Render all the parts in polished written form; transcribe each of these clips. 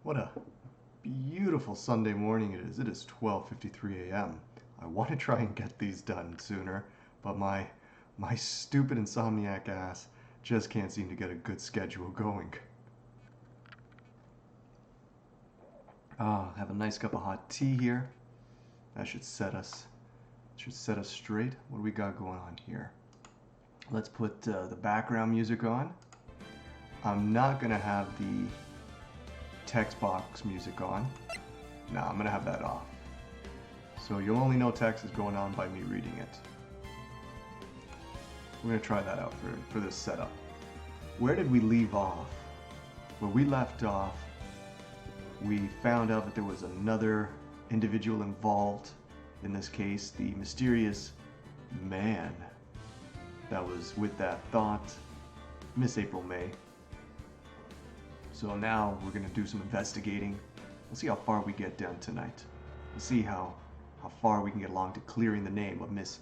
What a beautiful Sunday morning it is. It is 12:53 a.m. I want to try and get these done sooner, but my stupid insomniac ass just can't seem to get a good schedule going. Have a nice cup of hot tea here. That should set us straight. What do we got going on here? Let's put the background music on. I'm not gonna have the text box music on. No, I'm gonna have that off. So you'll only know text is going on by me reading it. We're gonna try that out for this setup. Where did we leave off? Where we left off, we found out that there was another individual involved. In this case, the mysterious man that was with that thought, Miss April May. So now we're gonna do some investigating. We'll see how far we get down tonight. We'll see how far we can get along to clearing the name of Miss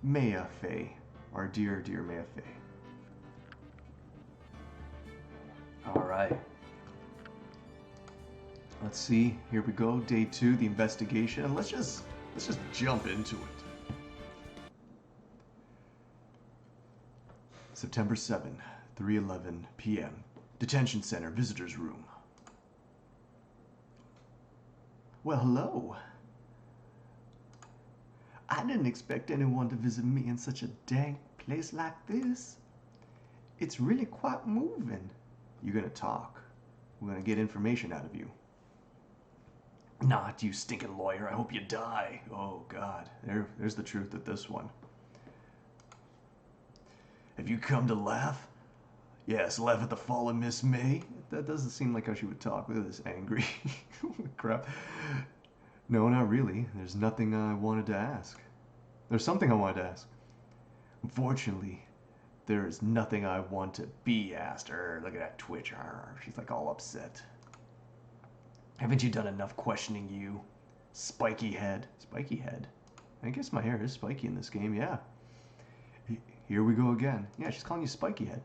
Maya Fey, our dear, dear Maya Fey. All right. Let's see. Here we go. Day 2, the investigation. And let's just jump into it. September 7, 3:11 p.m. Detention Center, Visitors Room. Well, hello. I didn't expect anyone to visit me in such a dank place like this. It's really quite moving. You're gonna talk. We're gonna get information out of you. Not you stinking lawyer. I hope you die. Oh, God. There's the truth of this one. Have you come to laugh? Yes, laugh at the fall of Miss May. That doesn't seem like how she would talk. Look at this angry. Crap. No, not really. There's nothing I wanted to ask. There's something I wanted to ask. Unfortunately, there is nothing I want to be asked. Look at that twitch. She's like all upset. Haven't you done enough questioning, you spiky head? Spiky head? I guess my hair is spiky in this game, yeah. Here we go again. Yeah, she's calling you spiky head.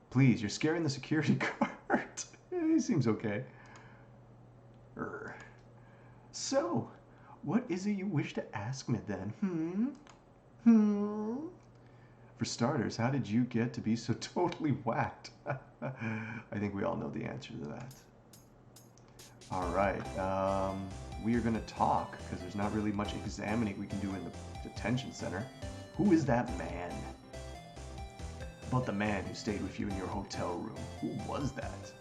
Please, you're scaring the security guard. He seems okay. So, what is it you wish to ask me then? For starters, how did you get to be so totally whacked? I think we all know the answer to that. All right, we are gonna talk because there's not really much examining we can do in the detention center. Who is that man? About the man who stayed with you in your hotel room. Who was that?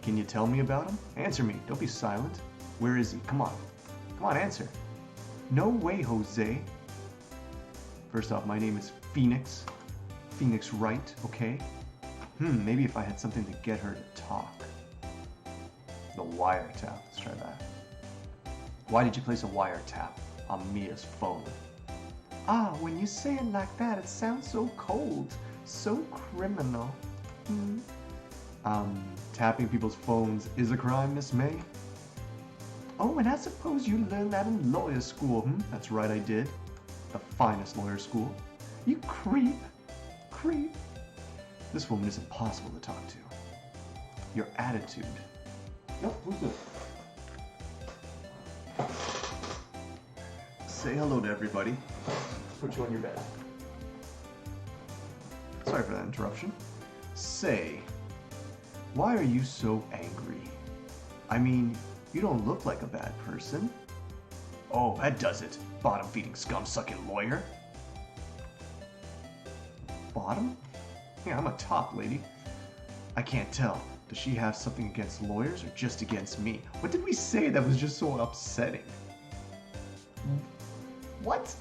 Can you tell me about him? Answer me. Don't be silent. Where is he? Come on. Come on, answer. No way, Jose. First off, my name is Phoenix. Phoenix Wright, okay? Maybe if I had something to get her to talk. The wiretap. Let's try that. Why did you place a wiretap on Mia's phone? When you say it like that, it sounds so cold, so criminal. Tapping people's phones is a crime, Miss May? Oh, and I suppose you learned that in lawyer school, That's right, I did. The finest lawyer school. You creep. Creep. This woman is impossible to talk to. Your attitude. Nope, who's this? Say hello to everybody. Put you on your bed. Sorry for that interruption. Say, why are you so angry? I mean, you don't look like a bad person. Oh, that does it. Bottom-feeding, scum-sucking lawyer. Bottom? Yeah, I'm a top lady. I can't tell. Does she have something against lawyers or just against me? What did we say that was just so upsetting? What?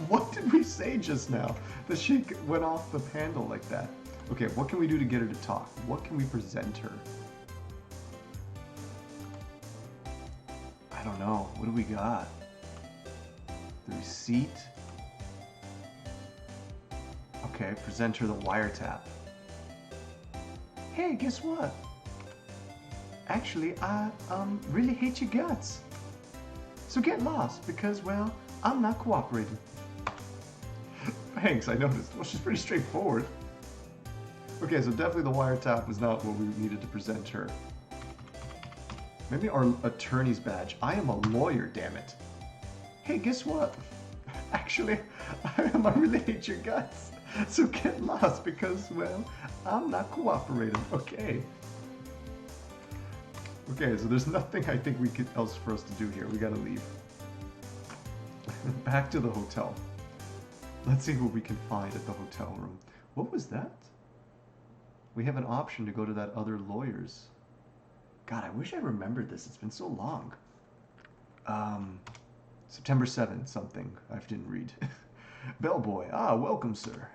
What did we say just now? The she went off the handle like that. Okay, what can we do to get her to talk? What can we present her? I don't know. What do we got? The receipt? Okay, present her the wiretap. Hey, guess what? Actually, I really hate your guts. So get lost because, well, I'm not cooperating. Thanks, I noticed. Well, she's pretty straightforward. Okay, so definitely the wiretap was not what we needed to present her. Maybe our attorney's badge. I am a lawyer, damn it. Hey, guess what? Actually, I really hate your guts. So get lost because, well, I'm not cooperating. Okay. Okay, so there's nothing I think else for us to do here. We gotta leave. Back to the hotel. Let's see what we can find at the hotel room. What was that? We have an option to go to that other lawyer's. God, I wish I remembered this. It's been so long. September 7th, something. I didn't read. Bellboy. Ah, welcome, sir.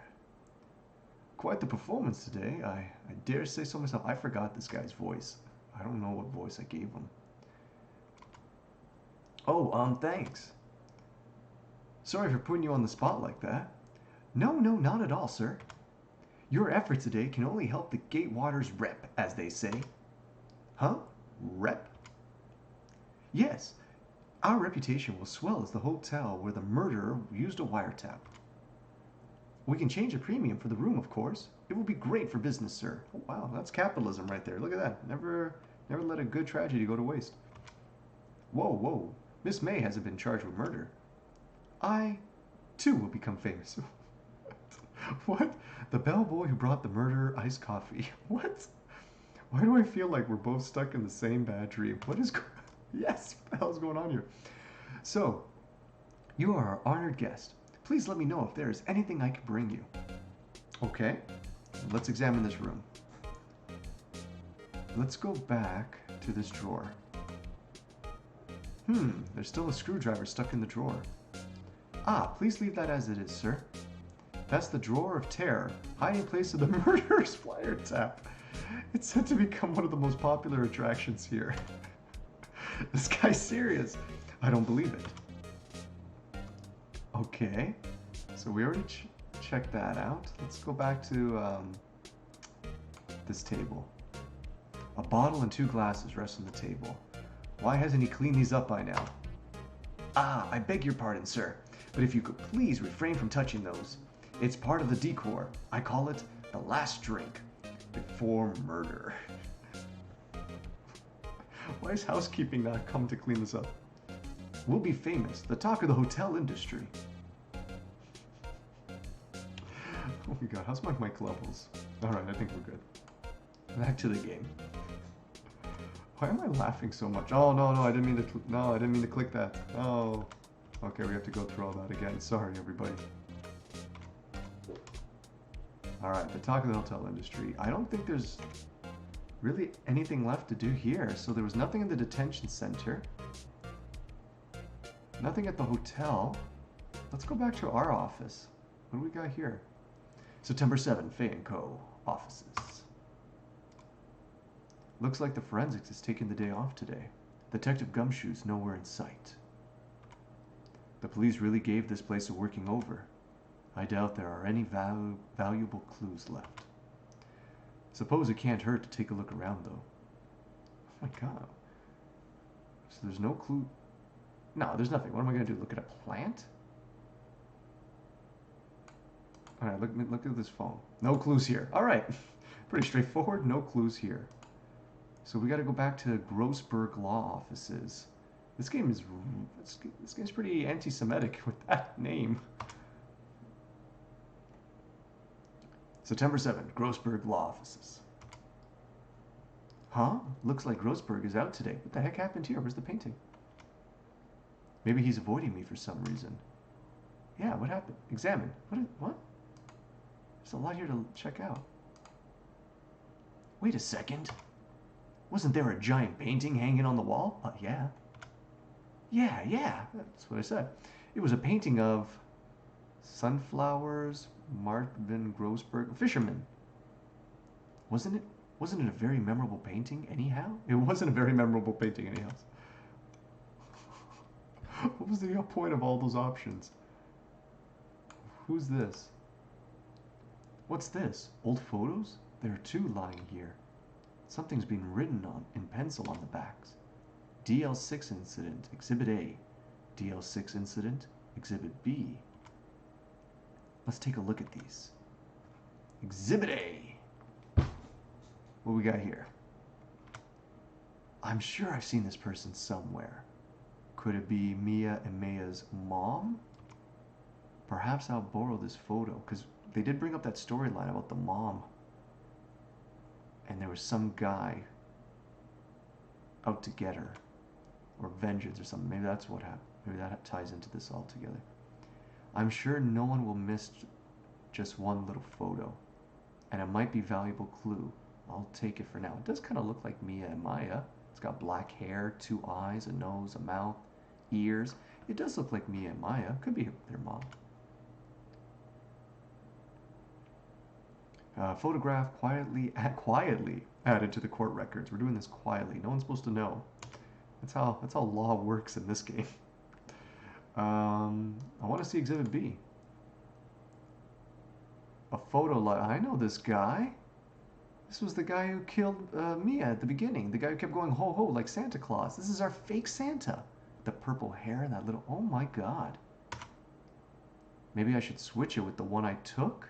Quite the performance today. I dare say so myself. I forgot this guy's voice. I don't know what voice I gave him. Oh, thanks. Sorry for putting you on the spot like that. No, not at all, sir. Your efforts today can only help the Gatewaters rep, as they say. Huh? Rep? Yes. Our reputation will swell as the hotel where the murderer used a wiretap. We can change the premium for the room, of course. It will be great for business, sir. Oh, wow, that's capitalism right there. Look at that. Never let a good tragedy go to waste. Whoa. Miss May hasn't been charged with murder. I, too, will become famous. What? The bellboy who brought the murderer iced coffee. What? Why do I feel like we're both stuck in the same bad dream? What is Yes, what the hell is going on here? So, you are our honored guest. Please let me know if there is anything I can bring you. Okay, let's examine this room. Let's go back to this drawer. There's still a screwdriver stuck in the drawer. Ah, please leave that as it is, sir. That's the drawer of terror, hiding place of the murderer's wiretap. It's said to become one of the most popular attractions here. This guy's serious. I don't believe it. Okay, so we already checked that out. Let's go back to this table. A bottle and 2 glasses rest on the table. Why hasn't he cleaned these up by now? Ah, I beg your pardon, sir, but if you could please refrain from touching those. It's part of the decor. I call it the last drink before murder. Why is housekeeping not come to clean this up? We'll be famous, the talk of the hotel industry. Oh my god, how's my mic levels? Alright, I think we're good. Back to the game. Why am I laughing so much? Oh no, I didn't mean to click that. Oh. Okay, we have to go through all that again. Sorry, everybody. Alright, the talk of the hotel industry. I don't think there's really anything left to do here. So there was nothing in the detention center. Nothing at the hotel. Let's go back to our office. What do we got here? September 7th, Fay & Co. offices. Looks like the forensics is taking the day off today. Detective Gumshoe's nowhere in sight. The police really gave this place a working over. I doubt there are any valuable clues left. Suppose it can't hurt to take a look around, though. Oh my god. So there's no clue. No, there's nothing. What am I going to do? Look at a plant? Alright, look at this phone. No clues here. Alright. Pretty straightforward. No clues here. So we got to go back to Grossberg Law Offices. This game's pretty anti-Semitic with that name. September 7th, Grossberg Law Offices. Huh? Looks like Grossberg is out today. What the heck happened here? Where's the painting? Maybe he's avoiding me for some reason. Yeah, what happened? Examine. What? There's a lot here to check out. Wait a second. Wasn't there a giant painting hanging on the wall? Yeah. Yeah. That's what I said. It was a painting of sunflowers, Marvin Grossberg, fisherman. Wasn't it a very memorable painting anyhow? It wasn't a very memorable painting anyhow. What was the point of all those options? Who's this? What's this? Old photos? There are 2 lying here. Something's been written on in pencil on the backs. DL6 incident, Exhibit A. DL6 incident, Exhibit B. Let's take a look at these. Exhibit A. What we got here? I'm sure I've seen this person somewhere. Could it be Mia and Maya's mom? Perhaps I'll borrow this photo, because they did bring up that storyline about the mom. And there was some guy out to get her. Or vengeance or something. Maybe that's what happened. Maybe that ties into this all together. I'm sure no one will miss just one little photo. And it might be a valuable clue. I'll take it for now. It does kind of look like Mia and Maya. It's got black hair, 2 eyes, a nose, a mouth, ears. It does look like Mia and Maya. Could be their mom. Photograph quietly added to the court records. We're doing this quietly. No one's supposed to know. That's how law works in this game. I want to see Exhibit B. A photo. I know this guy. This was the guy who killed Mia at the beginning. The guy who kept going ho ho like Santa Claus. This is our fake Santa. The purple hair and that little. Oh my God. Maybe I should switch it with the one I took.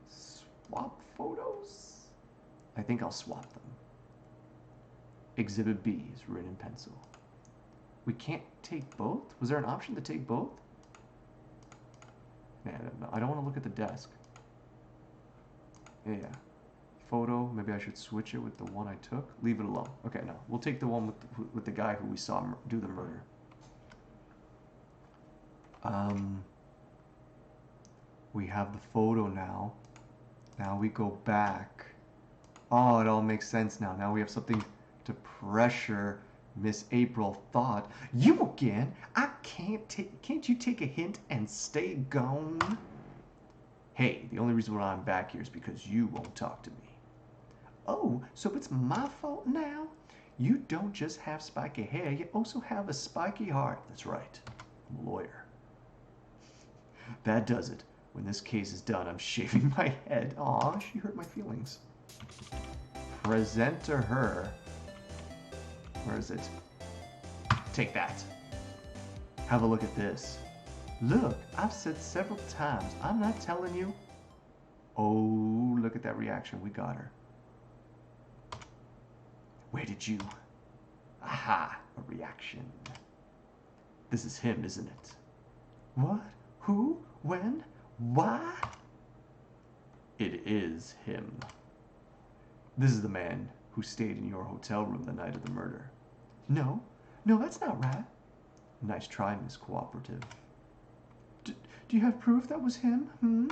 Swap photos? I think I'll swap them. Exhibit B is written in pencil. We can't take both? Was there an option to take both? Man, I don't want to look at the desk. Yeah. Photo, maybe I should switch it with the one I took. Leave it alone. Okay, no. We'll take the one with the guy who we saw do the murder. We have the photo now. Now we go back. Oh, it all makes sense now. Now we have something to pressure Miss April thought. You again? Can't you take a hint and stay gone? Hey, the only reason why I'm back here is because you won't talk to me. Oh, so it's my fault now? You don't just have spiky hair, you also have a spiky heart. That's right. I'm a lawyer. That does it. When this case is done, I'm shaving my head. Aw, she hurt my feelings. Present to her. Where is it? Take that. Have a look at this. Look, I've said several times, I'm not telling you. Oh, look at that reaction. We got her. Where did you? Aha, a reaction. This is him, isn't it? What? Who? When? Why? It is him. This is the man who stayed in your hotel room the night of the murder. No, that's not right. Nice try, Miss Cooperative. Do you have proof that was him?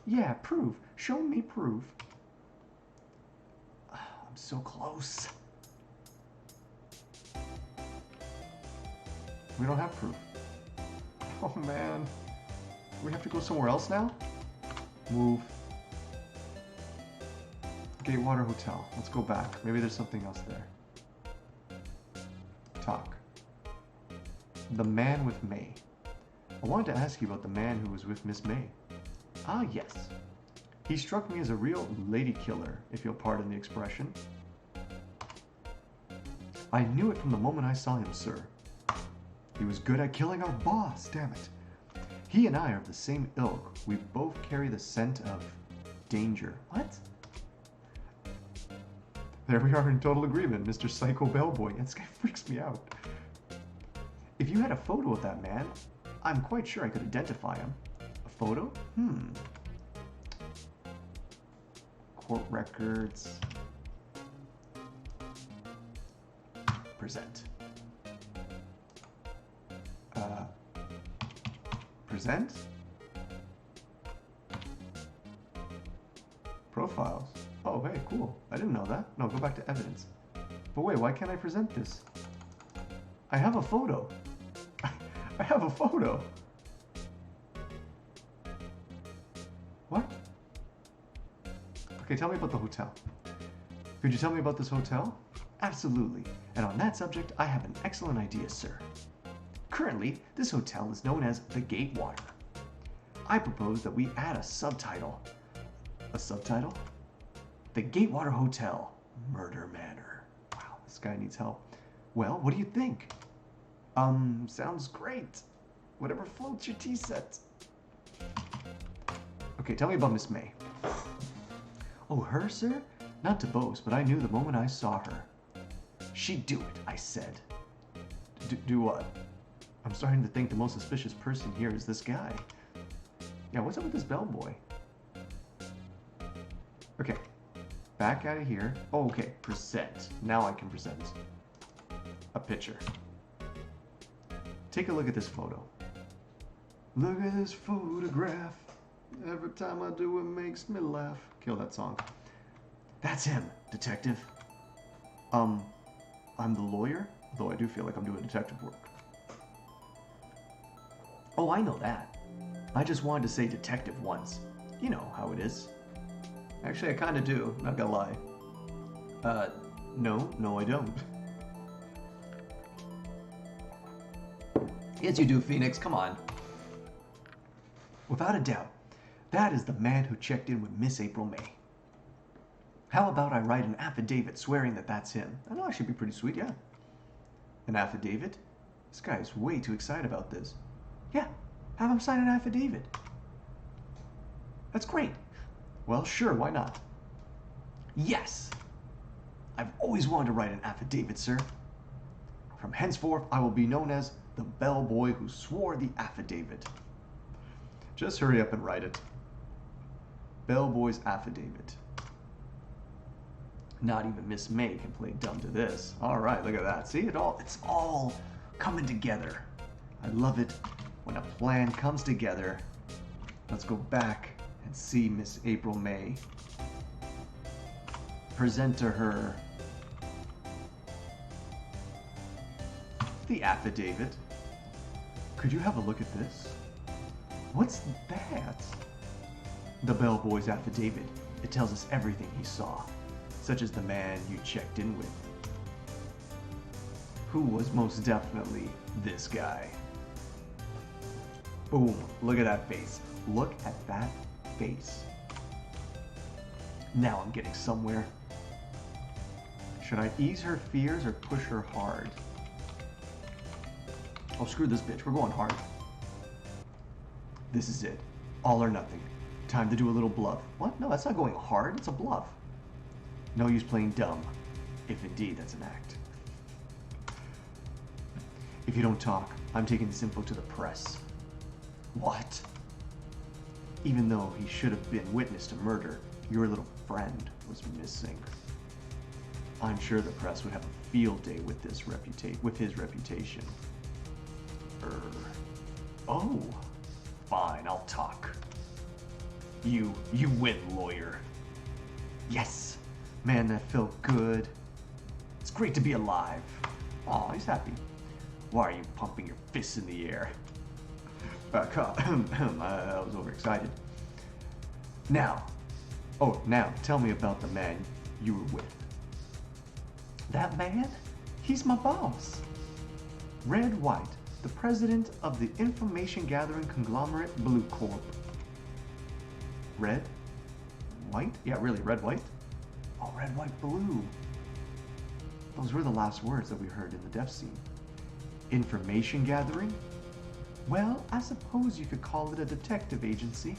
Yeah, proof. Show me proof. I'm so close. We don't have proof. Oh man. We have to go somewhere else now? Move. Gatewater Hotel. Let's go back. Maybe there's something else there. Talk. The man with May. I wanted to ask you about the man who was with Miss May. Ah, yes. He struck me as a real lady killer, if you'll pardon the expression. I knew it from the moment I saw him, sir. He was good at killing our boss, damn it. He and I are of the same ilk. We both carry the scent of danger. What? There we are in total agreement, Mr. Psycho Bellboy. This guy freaks me out. If you had a photo of that man, I'm quite sure I could identify him. A photo? Court records. Present. Present? Profiles. Oh, hey, cool. I didn't know that. No, go back to evidence. But wait, why can't I present this? I have a photo. I have a photo. What? Okay, tell me about the hotel. Could you tell me about this hotel? Absolutely. And on that subject, I have an excellent idea, sir. Currently, this hotel is known as the Gatewater. I propose that we add a subtitle. A subtitle? The Gatewater Hotel, Murder Manor. Wow, this guy needs help. Well, what do you think? Sounds great. Whatever floats your tea set. Okay, tell me about Miss May. Oh, her, sir? Not to boast, but I knew the moment I saw her. She'd do it, I said. Do what? I'm starting to think the most suspicious person here is this guy. Yeah, what's up with this bellboy? Okay, back out of here. Oh, okay, present. Now I can present a picture. Take a look at this photo. Look at this photograph. Every time I do it makes me laugh. Kill that song. That's him, detective. I'm the lawyer, though I do feel like I'm doing detective work. Oh, I know that. I just wanted to say detective once. You know how it is. Actually, I kind of do, not gonna lie. No, I don't. Yes, you do, Phoenix, come on. Without a doubt, that is the man who checked in with Miss April May. How about I write an affidavit swearing that that's him? I know, I should be pretty sweet, yeah. An affidavit? This guy is way too excited about this. Yeah, have him sign an affidavit. That's great. Well, sure, why not? Yes! I've always wanted to write an affidavit, sir. From henceforth, I will be known as the bellboy who swore the affidavit. Just hurry up and write it. Bellboy's affidavit. Not even Miss May can play dumb to this. All right, look at that. See, it's all coming together. I love it when a plan comes together. Let's go back and see Miss April May. Present to her the affidavit. Could you have a look at this? What's that? The bellboy's affidavit. It tells us everything he saw, such as the man you checked in with, who was most definitely this guy. Boom, look at that face. Look at that face. Now I'm getting somewhere. Should I ease her fears or push her hard? Oh, screw this bitch. We're going hard. This is it. All or nothing. Time to do a little bluff. What? No, that's not going hard. It's a bluff. No use playing dumb, if indeed that's an act. If you don't talk, I'm taking this info to the press. What? Even though he should have been witness to murder, your little friend was missing. I'm sure the press would have a field day with his reputation. Oh, fine, I'll talk. You win, lawyer. Yes, man, that felt good. It's great to be alive. Aw, he's happy. Why are you pumping your fists in the air? I was overexcited. Now tell me about the man you were with. That man? He's my boss. Red White, the president of the information gathering conglomerate Blue Corp. Red? White? Yeah, really, red, white? Oh, red, white, blue. Those were the last words that we heard in the death scene. Information gathering? Well, I suppose you could call it a detective agency.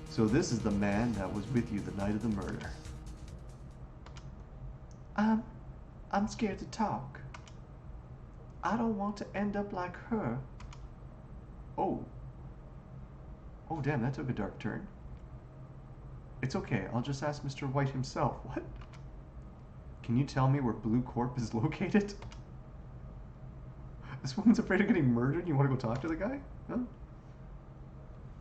So this is the man that was with you the night of the murder. I'm scared to talk. I don't want to end up like her. Oh, damn, that took a dark turn. It's okay, I'll just ask Mr. White himself. What? Can you tell me where Blue Corp is located? This woman's afraid of getting murdered. You want to go talk to the guy? Huh?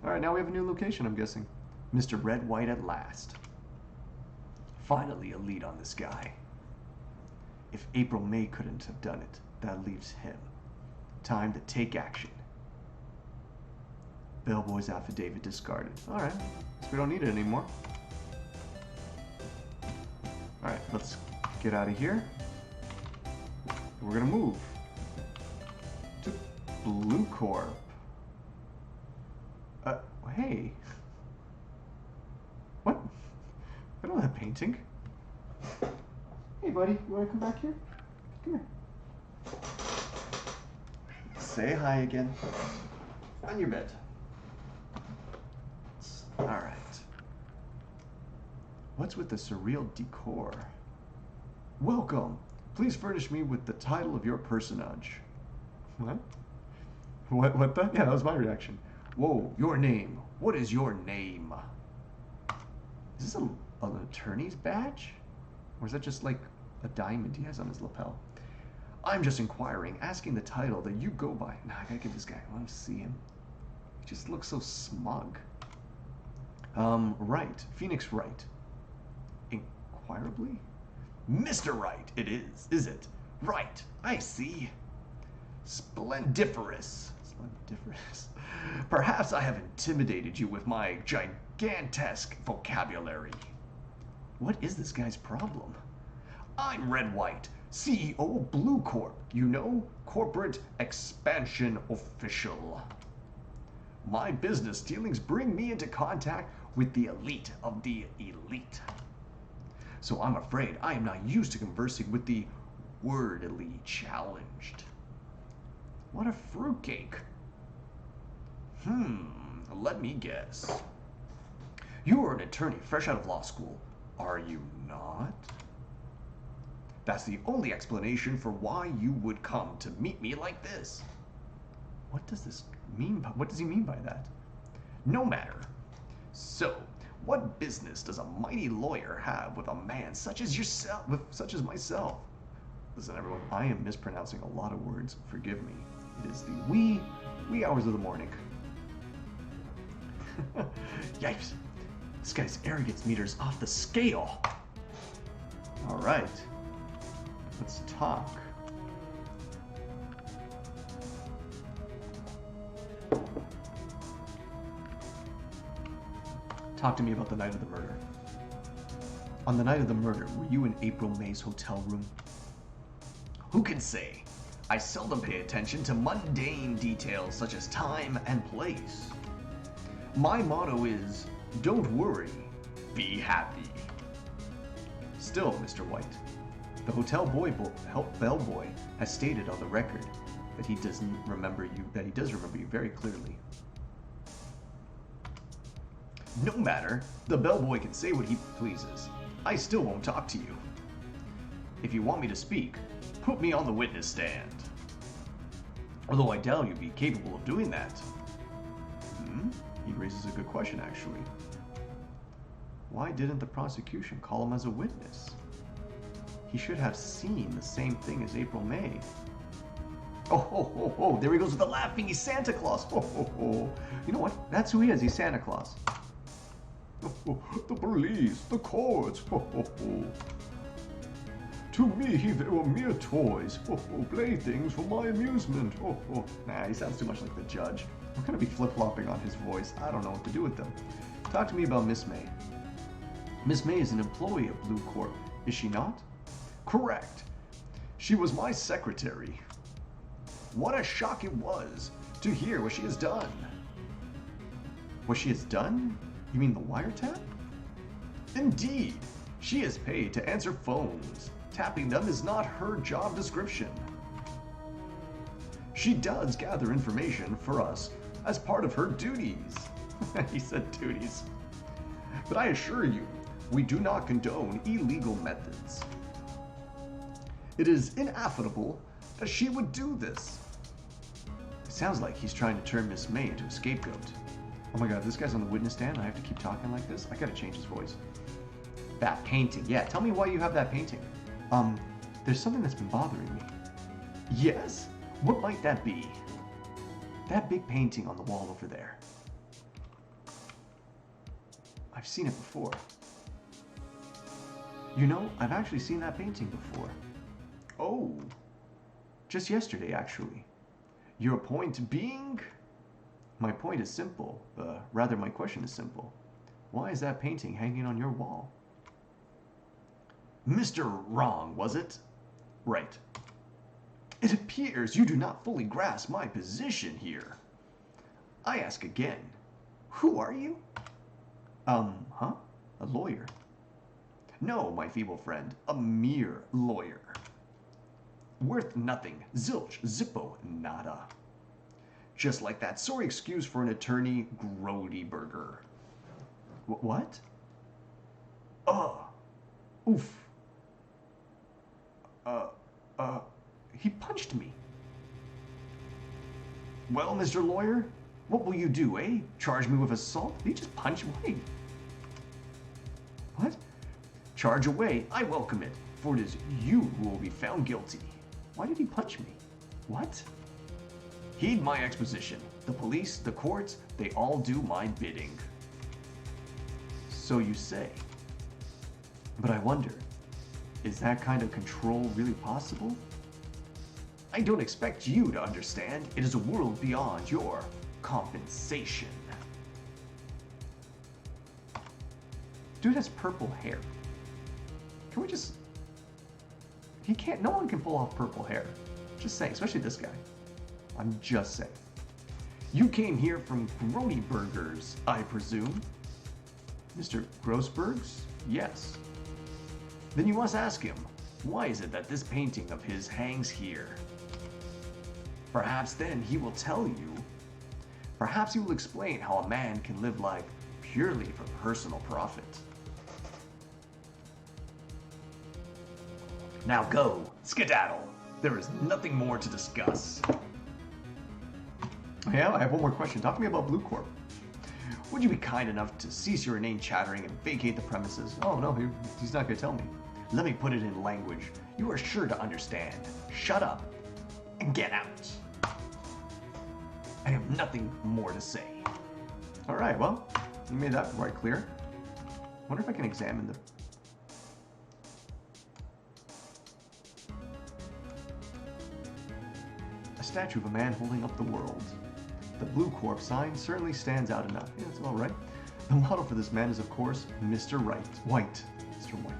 Alright, now we have a new location, I'm guessing. Mr. Red White at last. Finally a lead on this guy. If April May couldn't have done it, that leaves him. Time to take action. Bellboy's affidavit discarded. Alright, so we don't need it anymore. Alright, let's get out of here. We're gonna move to Blue Corp. Hey. What? I don't have painting. Hey, buddy, you wanna come back here? Come here. Say hi again. On your bed. Alright. What's with the surreal decor? Welcome. Please furnish me with the title of your personage. What? What the? Yeah, that was my reaction. Whoa, your name. What is your name? Is this an attorney's badge? Or is that just like a diamond he has on his lapel? I'm just inquiring, asking the title that you go by. Nah, I gotta give this guy, I want to see him. He just looks so smug. Wright. Phoenix Wright. Inquirably? Mr. Wright, it is it? Right, I see. Splendiferous. Splendiferous. Perhaps I have intimidated you with my gigantesque vocabulary. What is this guy's problem? I'm Red White, CEO of Blue Corp, you know, corporate expansion official. My business dealings bring me into contact with the elite of the elite. So I'm afraid I am not used to conversing with the wordily challenged. What a fruitcake. Let me guess. You are an attorney fresh out of law school, are you not? That's the only explanation for why you would come to meet me like this. What does this mean? What does he mean by that? No matter. So, what business does a mighty lawyer have with a man such as yourself, such as myself? Listen, everyone, I am mispronouncing a lot of words. Forgive me. It is the wee hours of the morning. Yikes. This guy's arrogance meter's off the scale. All right. Let's talk. Talk to me about the night of the murder. On the night of the murder, were you in April May's hotel room? Who can say? I seldom pay attention to mundane details such as time and place. My motto is, don't worry, be happy. Still, Mr. White, the hotel bellboy has stated on the record that he does remember you very clearly. No matter, the bellboy can say what he pleases. I still won't talk to you. If you want me to speak, put me on the witness stand. Although I doubt you'd be capable of doing that. He raises a good question, actually. Why didn't the prosecution call him as a witness? He should have seen the same thing as April May. Oh, there he goes with the laughing. He's Santa Claus. You know what? That's who he is. He's Santa Claus. The police, the courts. To me, they were mere toys. Playthings for my amusement. Nah, he sounds too much like the judge. I'm gonna be flip-flopping on his voice. I don't know what to do with them. Talk to me about Miss May. Miss May is an employee of Blue Corp, is she not? Correct. She was my secretary. What a shock it was to hear what she has done. What she has done? You mean the wiretap? Indeed. She is paid to answer phones. Tapping them is not her job description. She does gather information for us as part of her duties. He said duties. But I assure you, we do not condone illegal methods. It is inevitable that she would do this. It sounds like he's trying to turn Miss May into a scapegoat. Oh my god, this guy's on the witness stand. I have to keep talking like this? I gotta change his voice. That painting. Yeah, tell me why you have that painting. There's something that's been bothering me. Yes? What might that be? That big painting on the wall over there. I've seen it before. You know, I've actually seen that painting before. Oh, just yesterday, actually. Your point being? My point is simple. Rather, my question is simple. Why is that painting hanging on your wall? Mr. Wrong, was it? Right. It appears you do not fully grasp my position here. I ask again, who are you? A lawyer. No, my feeble friend, a mere lawyer. Worth nothing, zilch, zippo, nada. Just like that. Sorry excuse for an attorney, Grody Burger. What? Oh. Oof. He punched me. Well, Mr. Lawyer, what will you do, eh? Charge me with assault? Did he just punch me? What? Charge away. I welcome it, for it is you who will be found guilty. Why did he punch me? What? Heed my exposition. The police, the courts, they all do my bidding. So you say. But I wonder, is that kind of control really possible? I don't expect you to understand. It is a world beyond your compensation. Dude has purple hair. Can we just... He can't... No one can pull off purple hair. Just saying, especially this guy. I'm just saying. You came here from Grody Burgers, I presume? Mr. Grossberg's? Yes. Then you must ask him, why is it that this painting of his hangs here? Perhaps then he will tell you. Perhaps he will explain how a man can live life purely for personal profit. Now go, skedaddle. There is nothing more to discuss. Yeah, I have one more question. Talk to me about Blue Corp. Would you be kind enough to cease your inane chattering and vacate the premises? Oh no, he's not going to tell me. Let me put it in language you are sure to understand. Shut up and get out. I have nothing more to say. All right, well, you made that quite clear. I wonder if I can examine the... A statue of a man holding up the world. The Blue Corp sign certainly stands out enough. Yeah, that's all right. The model for this man is, of course, Mr. White. Mr. White.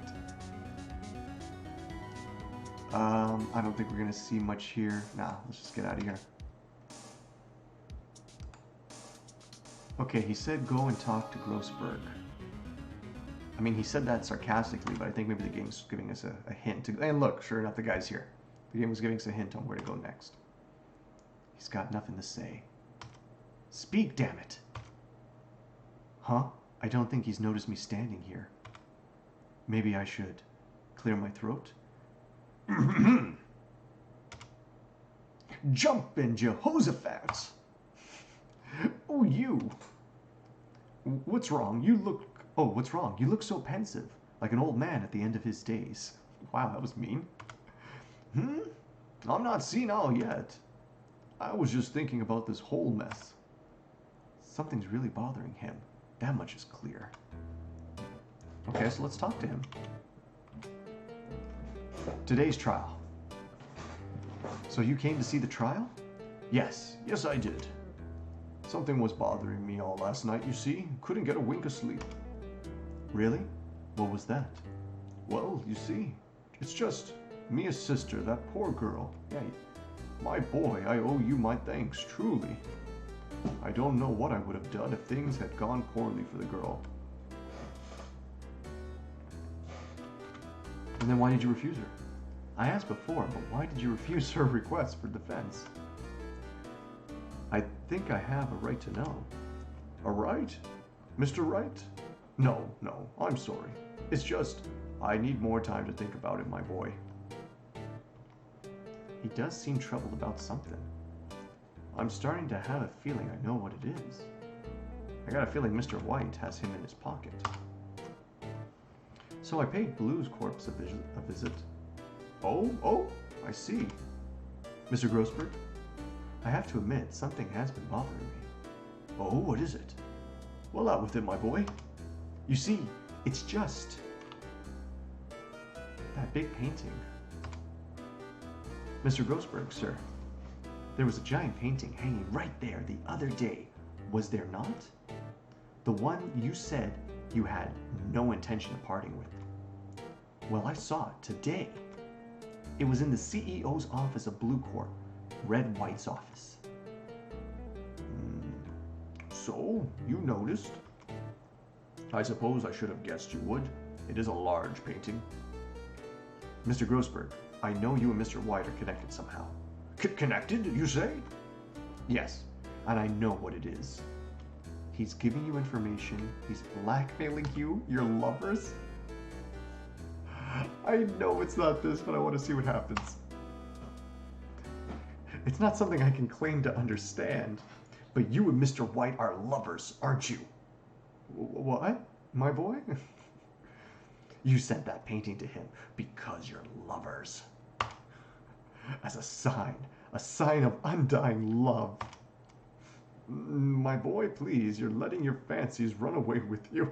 I don't think we're going to see much here. Nah, let's just get out of here. Okay, he said go and talk to Grossberg. I mean, he said that sarcastically, but I think maybe the game's giving us a hint. And look, sure enough, the guy's here. The game was giving us a hint on where to go next. He's got nothing to say. Speak, damn it. Huh? I don't think he's noticed me standing here. Maybe I should clear my throat. Jumpin' Jehoshaphat! Oh, you! What's wrong? You look... Oh, what's wrong? You look so pensive, like an old man at the end of his days. Wow, that was mean. I'm not senile yet. I was just thinking about this whole mess. Something's really bothering him. That much is clear. Okay, so let's talk to him. Today's trial. So you came to see the trial? Yes, I did. Something was bothering me all last night, you see. Couldn't get a wink of sleep. Really? What was that? Well, you see, it's just Mia's sister, that poor girl. Yeah, my boy, I owe you my thanks, truly. I don't know what I would have done if things had gone poorly for the girl. And then why did you refuse her? I asked before, but why did you refuse her request for defense? I think I have a right to know. A right? Mr. Wright? No, I'm sorry. It's just, I need more time to think about it, my boy. He does seem troubled about something. I'm starting to have a feeling I know what it is. I got a feeling Mr. White has him in his pocket. So I paid Blue's corpse a visit. Oh, I see. Mr. Grossberg, I have to admit, something has been bothering me. Oh, what is it? Well, out with it, my boy. You see, it's just that big painting. Mr. Grossberg, sir, there was a giant painting hanging right there the other day, was there not? The one you said you had no intention of parting with. Well, I saw it today. It was in the CEO's office of Blue Corp, Red White's office. So, you noticed? I suppose I should have guessed you would. It is a large painting. Mr. Grossberg, I know you and Mr. White are connected somehow. Connected, you say? Yes. and I know what it is. He's giving you information. He's blackmailing you, your lovers. I know it's not this, but I want to see what happens. It's not something I can claim to understand, but you and Mr. White are lovers, aren't you? What? My boy? You sent that painting to him because you're lovers. As a sign of undying love. My boy, please, you're letting your fancies run away with you.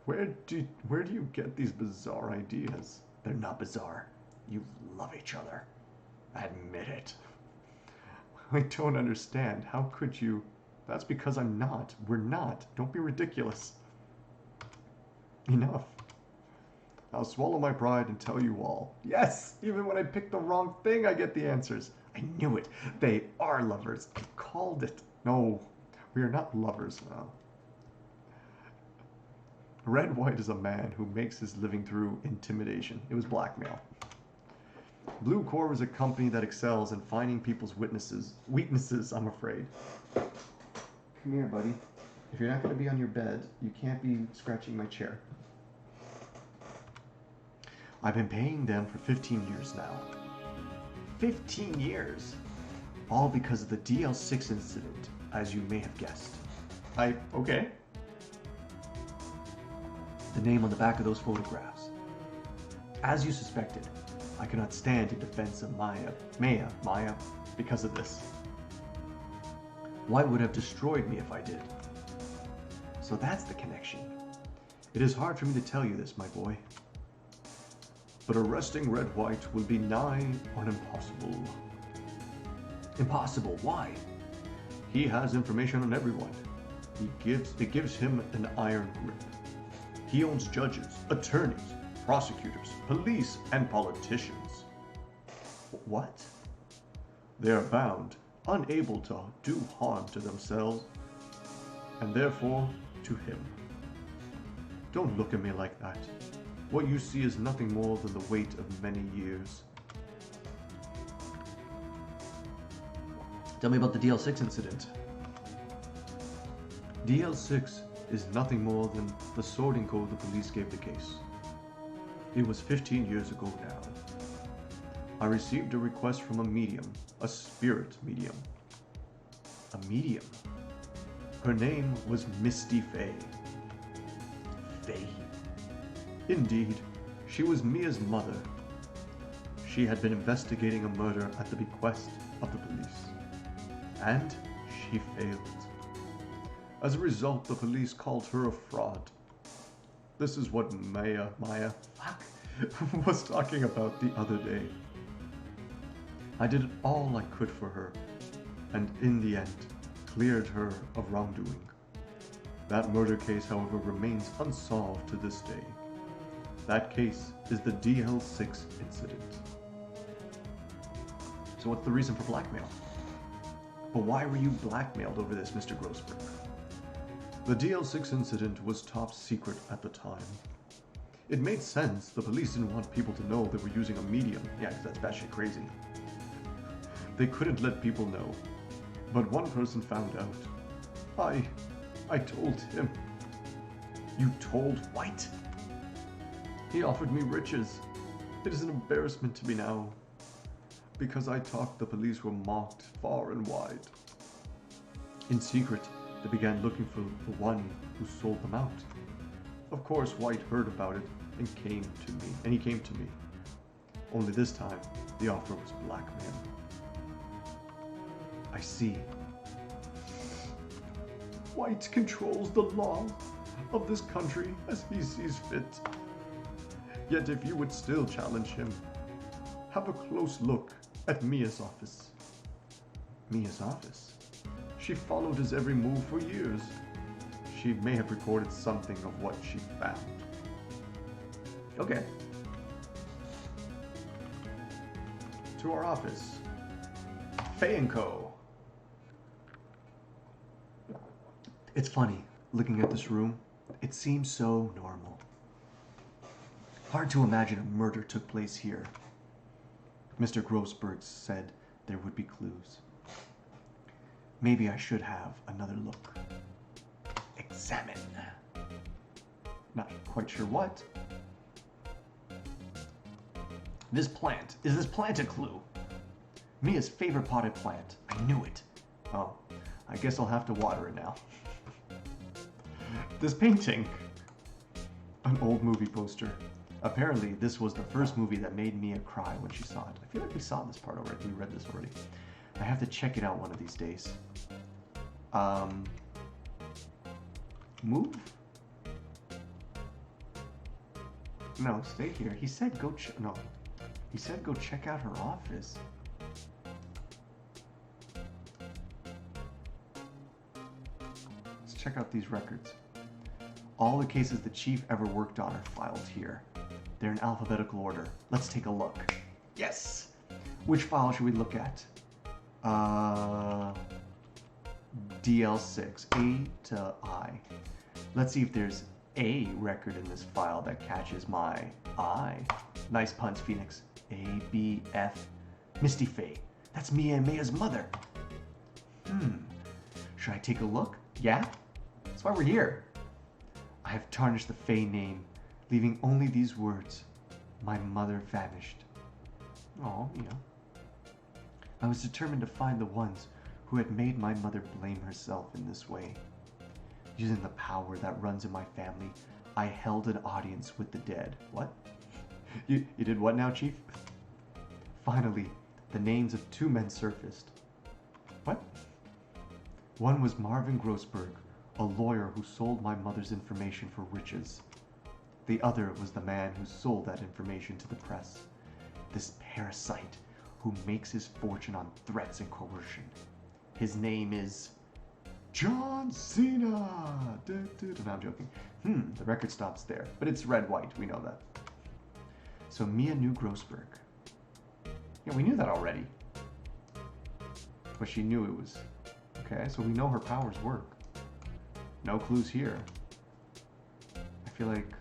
Where do you get these bizarre ideas? They're not bizarre. You love each other. Admit it. I don't understand. How could you? That's because I'm not. We're not. Don't be ridiculous. Enough. I'll swallow my pride and tell you all. Yes! Even when I pick the wrong thing, I get the answers. I knew it. They are lovers. I called it. No, we are not lovers now. Red White is a man who makes his living through intimidation. It was blackmail. Blue Corps is a company that excels in finding people's weaknesses, I'm afraid. Come here, buddy. If you're not going to be on your bed, you can't be scratching my chair. I've been paying them for 15 years now. 15 years? All because of the DL6 incident, as you may have guessed. Okay. The name on the back of those photographs. As you suspected, I cannot stand in defense of Maya, because of this. White would have destroyed me if I did. So that's the connection. It is hard for me to tell you this, my boy. But arresting Red White will be nigh on impossible. Impossible? Why? He has information on everyone. It gives him an iron grip. He owns judges, attorneys, prosecutors, police, and politicians. What? They are bound, unable to do harm to themselves, and therefore to him. Don't look at me like that. What you see is nothing more than the weight of many years. Tell me about the DL6 incident. DL6 is nothing more than the sorting code the police gave the case. It was 15 years ago now. I received a request from a medium, a spirit medium. A medium? Her name was Misty Faye. Faye? Indeed, she was Mia's mother. She had been investigating a murder at the bequest of the police. And she failed. As a result, the police called her a fraud. This is what Maya was talking about the other day. I did all I could for her, and in the end, cleared her of wrongdoing. That murder case, however, remains unsolved to this day. That case is the DL6 incident. So what's the reason for blackmail? But why were you blackmailed over this, Mr. Grossberg? The DL6 incident was top secret at the time. It made sense. The police didn't want people to know they were using a medium. Yeah, because that's batshit crazy. They couldn't let people know. But one person found out. I told him. You told White? He offered me riches. It is an embarrassment to me now. Because I talked, the police were mocked far and wide. In secret, they began looking for the one who sold them out. Of course, White heard about it and he came to me. Only this time, the offer was blackmail. I see. White controls the law of this country as he sees fit. Yet if you would still challenge him, have a close look at Mia's office. Mia's office? She followed his every move for years. She may have recorded something of what she found. Okay. To our office. Faye & Co. It's funny, looking at this room, it seems so normal. Hard to imagine a murder took place here. Mr. Grossberg said there would be clues. Maybe I should have another look. Examine. Not quite sure what. This plant. Is this plant a clue? Mia's favorite potted plant. I knew it. Oh, I guess I'll have to water it now. This painting. An old movie poster. Apparently, this was the first movie that made Mia cry when she saw it. I feel like we saw this part already. We read this already. I have to check it out one of these days. Move? No, stay here. He said go no. He said go check out her office. Let's check out these records. All the cases the chief ever worked on are filed here. They're in alphabetical order. Let's take a look. Yes! Which file should we look at? DL6, A to I. Let's see if there's a record in this file that catches my eye. Nice puns, Phoenix. A, B, F. Misty Faye. That's Mia and Maya's mother. Should I take a look? Yeah? That's why we're here. I have tarnished the Faye name, leaving only these words. My mother vanished. Oh, yeah. I was determined to find the ones who had made my mother blame herself in this way. Using the power that runs in my family, I held an audience with the dead. What? You did what now, Chief? Finally, the names of two men surfaced. What? One was Marvin Grossberg, a lawyer who sold my mother's information for riches. The other was the man who sold that information to the press. This parasite who makes his fortune on threats and coercion. His name is John Cena. No, I'm joking. The record stops there, but it's red-white. We know that. So Mia knew Grossberg. Yeah, we knew that already. But she knew it was... Okay, so we know her powers work. No clues here. I feel like...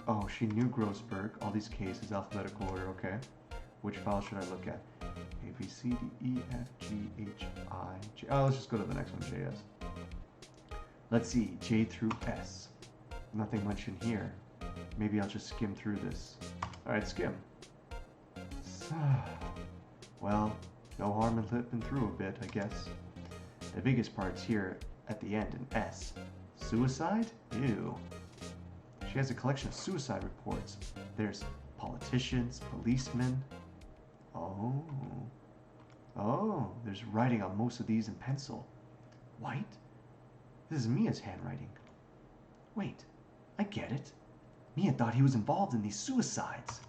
Oh, she knew Grossberg. All these cases, alphabetical order, okay. Which file should I look at? A, B, C, D, E, F, G, H, I, J. Oh, let's just go to the next one, JS. Let's see, J through S. Nothing much in here. Maybe I'll just skim through this. Alright, skim. Well, no harm in flipping through a bit, I guess. The biggest part's here at the end in S. Suicide? Ew. She has a collection of suicide reports. There's politicians, policemen. Oh, there's writing on most of these in pencil. White? This is Mia's handwriting. Wait, I get it. Mia thought he was involved in these suicides.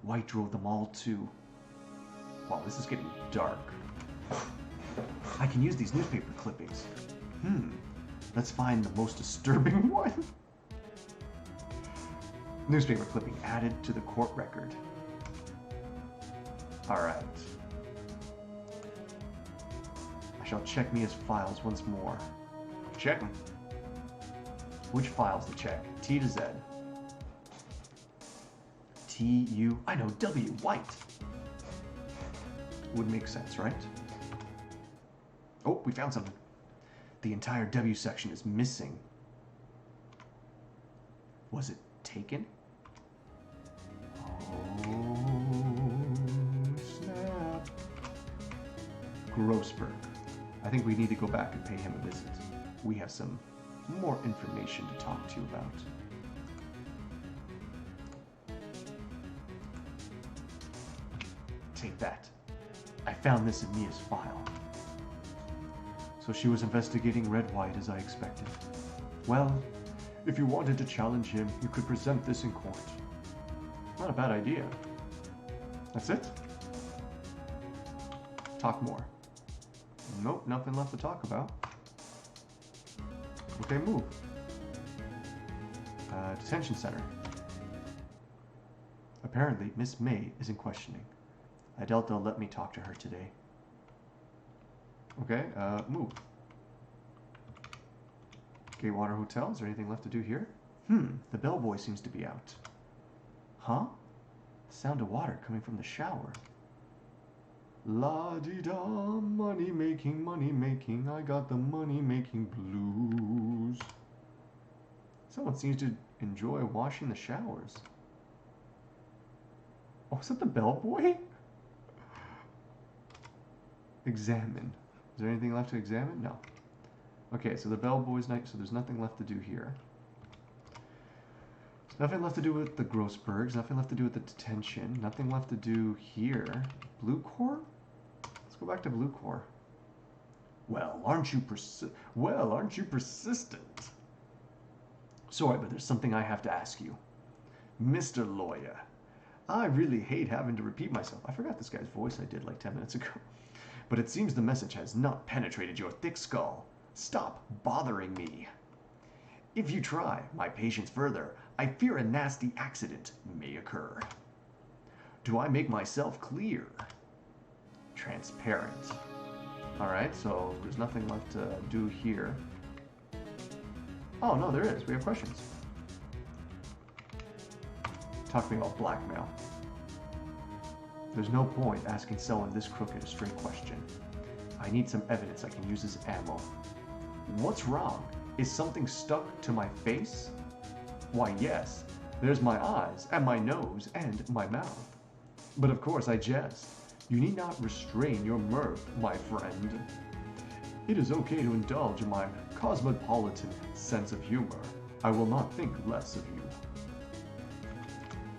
White drove them all too. Wow, this is getting dark. I can use these newspaper clippings. Let's find the most disturbing one. Newspaper clipping added to the court record. Alright. I shall check Mia's files once more. Check them. Which files to check? T to Z. T, U, I know, W, White. Would make sense, right? Oh, we found something. The entire W section is missing. Was it taken? Snap. Grossberg. I think we need to go back and pay him a visit. We have some more information to talk to you about. Take that. I found this in Mia's file. So she was investigating Red White as I expected. Well, if you wanted to challenge him, you could present this in court. Not a bad idea. That's it? Talk more. Nope, nothing left to talk about. Okay, move. Detention center. Apparently, Miss May is in questioning. I doubt they'll let me talk to her today. Okay, move. Gatewater Hotel, is there anything left to do here? The bellboy seems to be out. Huh? The sound of water coming from the shower. La-di-da, money making, I got the money making blues. Someone seems to enjoy washing the showers. Oh, is that the bellboy? Examine. Is there anything left to examine? No. Okay, so the bellboy's night, so there's nothing left to do here. There's nothing left to do with the Grossbergs, nothing left to do with the detention, nothing left to do here. Blue Core? Let's go back to Blue Core. Well, aren't you persistent? Sorry, but there's something I have to ask you. Mr. Lawyer, I really hate having to repeat myself. I forgot this guy's voice I did like 10 minutes ago. But it seems the message has not penetrated your thick skull. Stop bothering me. If you try my patience further, I fear a nasty accident may occur. Do I make myself clear? Transparent. Alright, so there's nothing left to do here. Oh, no, there is. We have questions. Talk to me about blackmail. There's no point asking someone this crooked a straight question. I need some evidence I can use as ammo. What's wrong? Is something stuck to my face? Why, yes. There's my eyes, and my nose, and my mouth. But of course I jest. You need not restrain your mirth, my friend. It is okay to indulge in my cosmopolitan sense of humor. I will not think less of you.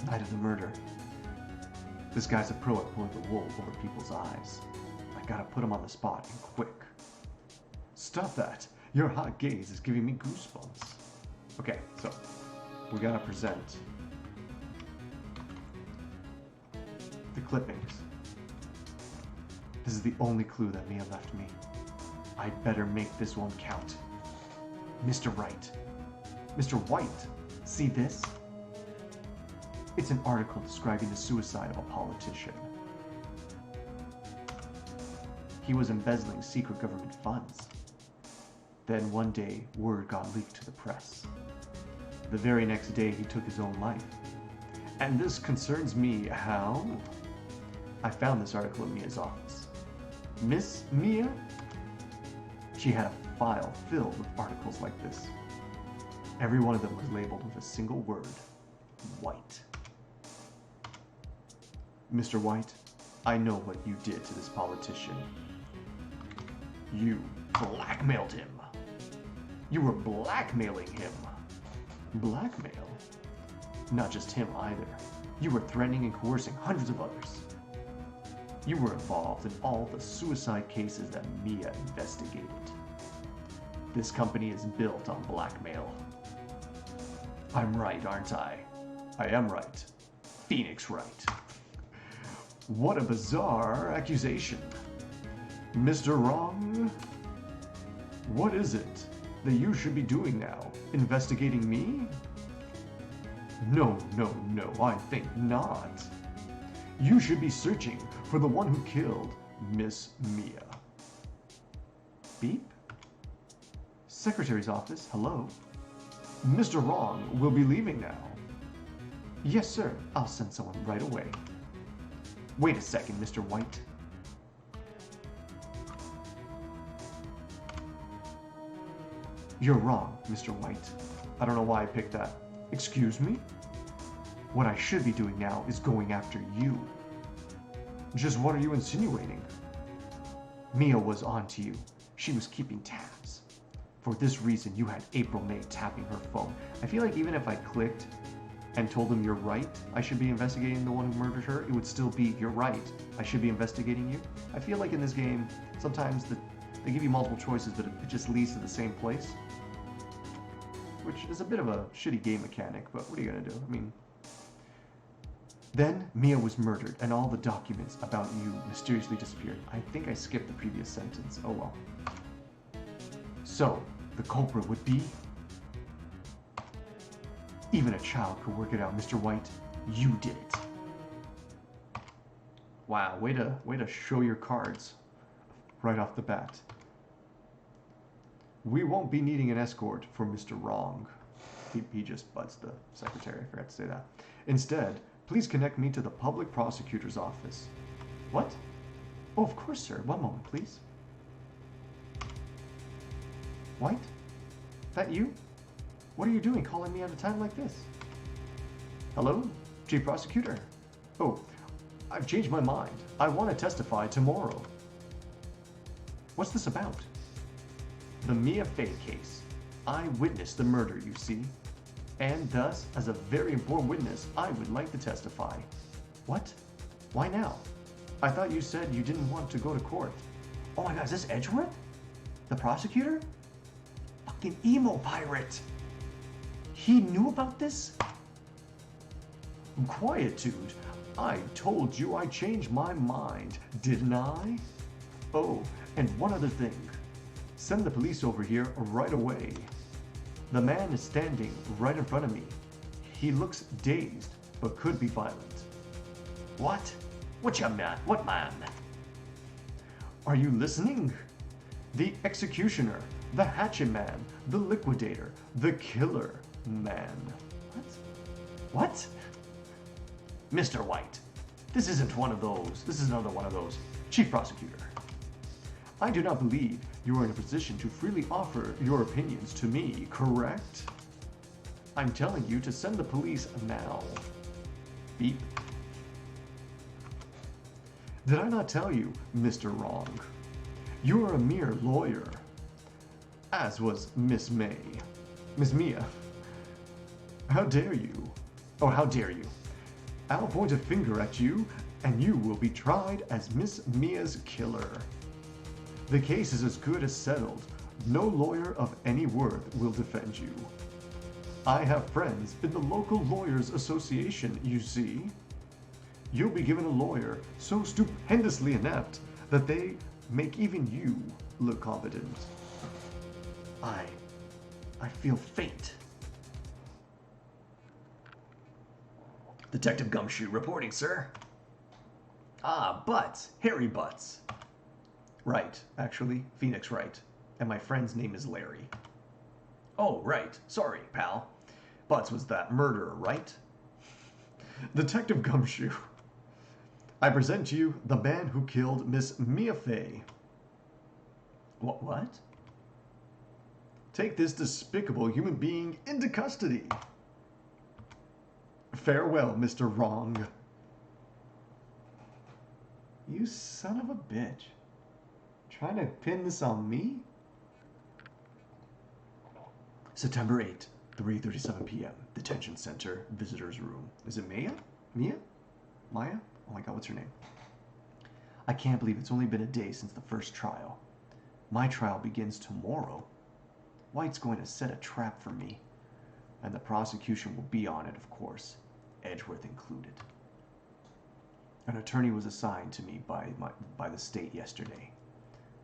Night of the murder. This guy's a pro at pulling the wool over people's eyes. I gotta put him on the spot and quick. Stop that. Your hot gaze is giving me goosebumps. Okay, so we gotta present the clippings. This is the only clue that Mia left me. I'd better make this one count. Mr. Wright. Mr. White, see this? It's an article describing the suicide of a politician. He was embezzling secret government funds. Then one day, word got leaked to the press. The very next day, he took his own life. And this concerns me how? I found this article in Mia's office. Miss Mia? She had a file filled with articles like this. Every one of them was labeled with a single word, White. Mr. White, I know what you did to this politician. You blackmailed him. You were blackmailing him. Blackmail? Not just him either. You were threatening and coercing hundreds of others. You were involved in all the suicide cases that Mia investigated. This company is built on blackmail. I'm right, aren't I? I am right. Phoenix Wright. What a bizarre accusation. Mr. Wrong? What is it that you should be doing now? Investigating me? No, I think not. You should be searching for the one who killed Miss Mia. Beep? Secretary's office, hello? Mr. Wrong will be leaving now. Yes, sir. I'll send someone right away. Wait a second, Mr. White. You're wrong, Mr. White. I don't know why I picked that. Excuse me? What I should be doing now is going after you. Just what are you insinuating? Mia was on to you. She was keeping tabs. For this reason, you had April May tapping her phone. I feel like even if I clicked and told them you're right, I should be investigating the one who murdered her, it would still be, you're right, I should be investigating you. I feel like in this game, sometimes they give you multiple choices, but it just leads to the same place. Which is a bit of a shitty game mechanic, but what are you gonna do? I mean... Then, Mia was murdered, and all the documents about you mysteriously disappeared. I think I skipped the previous sentence. Oh well. So, the culprit would be... Even a child could work it out, Mr. White. You did it. Wow, way to show your cards right off the bat. We won't be needing an escort for Mr. Wrong. He just butts the secretary. I forgot to say that. Instead, please connect me to the public prosecutor's office. What? Oh, of course, sir. One moment, please. White? That you? What are you doing calling me at a time like this? Hello? Chief Prosecutor? Oh, I've changed my mind. I want to testify tomorrow. What's this about? The Mia Fey case. I witnessed the murder, you see. And thus, as a very important witness, I would like to testify. What? Why now? I thought you said you didn't want to go to court. Oh my god, is this Edgeworth? The prosecutor? Fucking emo pirate! He knew about this? Quietude. I told you I changed my mind, didn't I? Oh, and one other thing. Send the police over here right away. The man is standing right in front of me. He looks dazed, but could be violent. What? What you man? What man? Are you listening? The executioner, the hatchet man, the liquidator, the killer man. What? What? Mr. White, this isn't one of those. This is another one of those. Chief Prosecutor, I do not believe you are in a position to freely offer your opinions to me, correct? I'm telling you to send the police now. Beep. Did I not tell you, Mr. Wrong? You are a mere lawyer, as was Miss May. Miss Mia. How dare you? Oh, how dare you? I'll point a finger at you, and you will be tried as Miss Mia's killer. The case is as good as settled. No lawyer of any worth will defend you. I have friends in the local lawyers association, you see. You'll be given a lawyer so stupendously inept that they make even you look competent. I feel faint. Detective Gumshoe reporting, sir. Ah, Butts. Harry Butts. Right, actually, Phoenix Wright. And my friend's name is Larry. Oh, right. Sorry, pal. Butts was that murderer, right? Detective Gumshoe. I present to you the man who killed Miss Mia Fey. What? Take this despicable human being into custody. Farewell, Mr. Wrong. You son of a bitch. Trying to pin this on me? September 8th, 3:37 p.m. Detention Center, Visitor's Room. Is it Maya? Mia? Maya? Oh my god, what's her name? I can't believe it's only been a day since the first trial. My trial begins tomorrow. White's going to set a trap for me. And the prosecution will be on it, of course. Edgeworth included. An attorney was assigned to me by the state yesterday.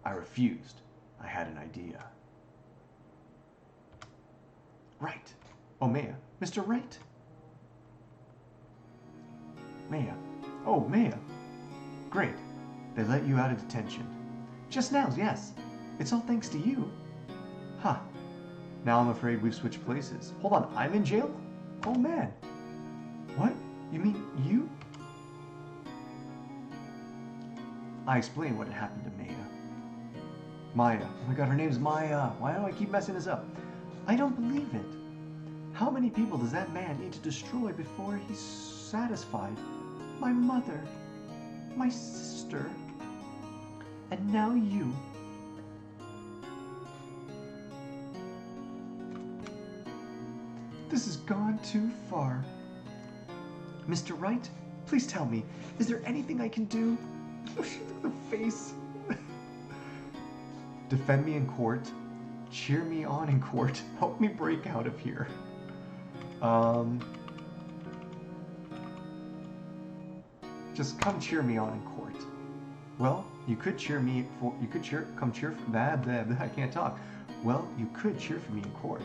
I refused. I had an idea. Right. Oh, Maya. Mr. Wright? Maya. Oh, Maya. Great. They let you out of detention. Just now, yes. It's all thanks to you. Huh. Now I'm afraid we've switched places. Hold on, I'm in jail? Oh, man. What? You mean you? I explained what had happened to Maya. Maya. Oh my god, her name's Maya. Why do I keep messing this up? I don't believe it. How many people does that man need to destroy before he's satisfied? My mother. My sister. And now you. This has gone too far. Mr. Wright, please tell me, is there anything I can do? Oh, the face. Defend me in court. Cheer me on in court. Help me break out of here. Just come cheer me on in court. Well, you could cheer me for. You could come cheer for that. I can't talk. Well, you could cheer for me in court.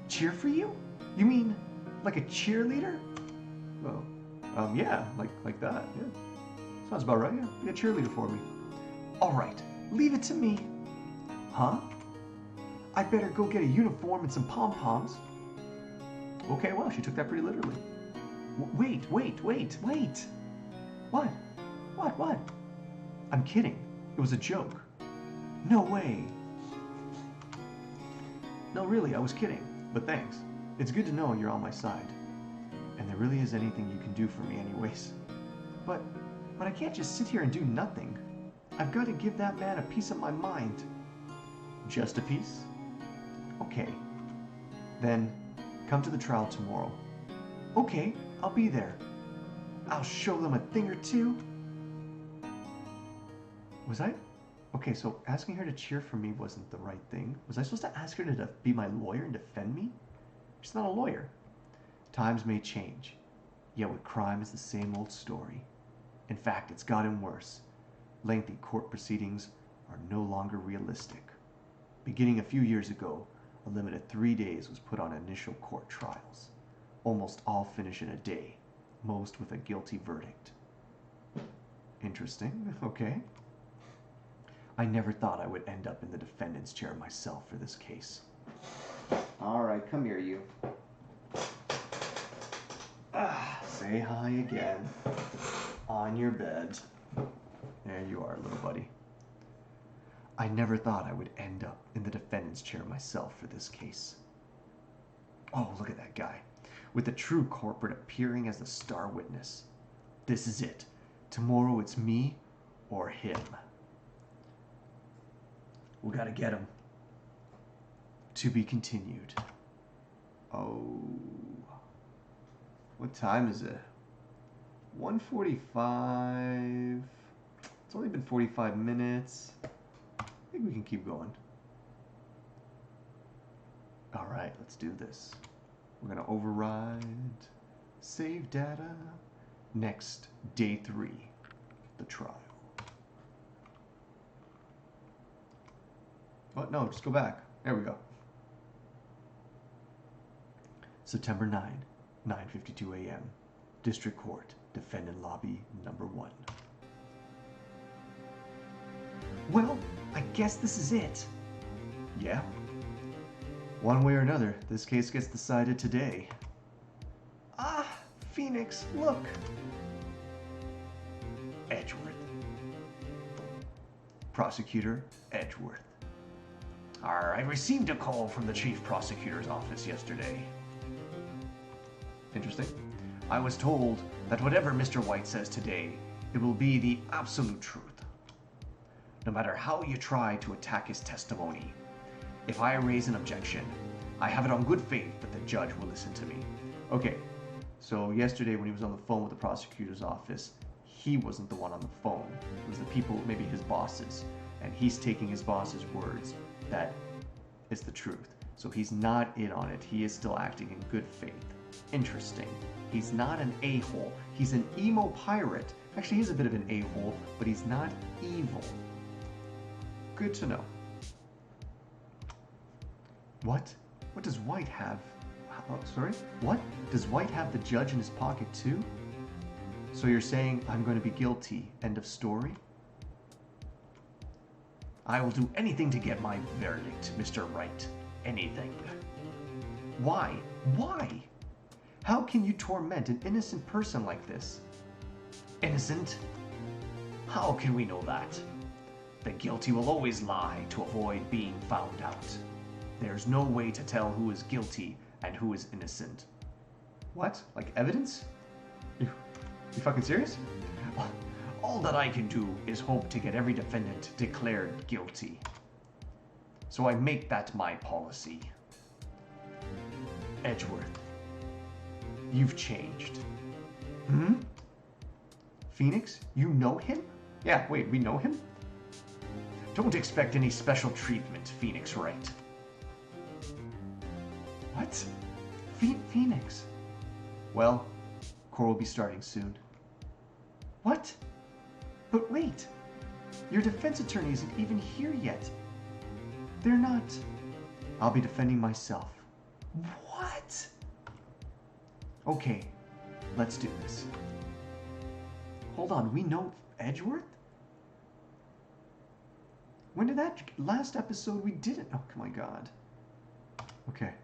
Cheer for you? You mean like a cheerleader? Well, yeah, like that. Yeah, sounds about right. Yeah, be a cheerleader for me. All right, leave it to me. Huh? I better go get a uniform and some pom-poms. Okay, well, she took that pretty literally. Wait. What? I'm kidding. It was a joke. No way. No, really, I was kidding. But thanks. It's good to know you're on my side. And there really is anything you can do for me anyways. But I can't just sit here and do nothing. I've got to give that man a piece of my mind. Just a piece? Okay. Then, come to the trial tomorrow. Okay, I'll be there. I'll show them a thing or two. Was I? Okay, so asking her to cheer for me wasn't the right thing. Was I supposed to ask her to be my lawyer and defend me? She's not a lawyer. Times may change, yet with crime is the same old story. In fact, it's gotten worse. Lengthy court proceedings are no longer realistic. Beginning a few years ago, a limit of 3 days was put on initial court trials. Almost all finish in a day, most with a guilty verdict. Interesting, okay. I never thought I would end up in the defendant's chair myself for this case. All right, come here, you. Say hi again. On your bed. There you are, little buddy. I never thought I would end up in the defendant's chair myself for this case. Oh, look at that guy. With the true corporate appearing as the star witness. This is it. Tomorrow it's me or him. We gotta get him. To be continued. Oh. What time is it? 1:45. It's only been 45 minutes. I think we can keep going. All right, let's do this. We're gonna override, save data. Next, day 3, the trial. Oh, no, just go back. There we go. September 9, 9:52 a.m. District Court, Defendant Lobby number 1. Well, I guess this is it. Yeah. One way or another, this case gets decided today. Ah, Phoenix, look. Edgeworth. Prosecutor Edgeworth. I received a call from the Chief Prosecutor's office yesterday. Interesting. I was told that whatever Mr. White says today, it will be the absolute truth. No matter how you try to attack his testimony, if I raise an objection, I have it on good faith that the judge will listen to me. Okay, so yesterday when he was on the phone with the prosecutor's office, he wasn't the one on the phone. It was the people, maybe his bosses. And he's taking his boss's words that it's the truth. So he's not in on it. He is still acting in good faith. Interesting. He's not an a-hole. He's an emo pirate. Actually, he's a bit of an a-hole, but he's not evil. Good to know. What? What does White have? Oh, sorry? What? Does White have the judge in his pocket too? So you're saying I'm going to be guilty. End of story? I will do anything to get my verdict, Mr. Wright. Anything. Why? Why? How can you torment an innocent person like this? Innocent? How can we know that? The guilty will always lie to avoid being found out. There's no way to tell who is guilty and who is innocent. What? Like evidence? You fucking serious? All that I can do is hope to get every defendant declared guilty. So I make that my policy. Edgeworth, you've changed. Hmm? Phoenix, you know him? Yeah, wait, we know him? Don't expect any special treatment, Phoenix Wright. What? Phoenix? Well, court will be starting soon. What? But wait, your defense attorney isn't even here yet. They're not. I'll be defending myself. What? Okay, let's do this. Hold on, we know Edgeworth? When did that last episode we didn't? Oh my god. Okay.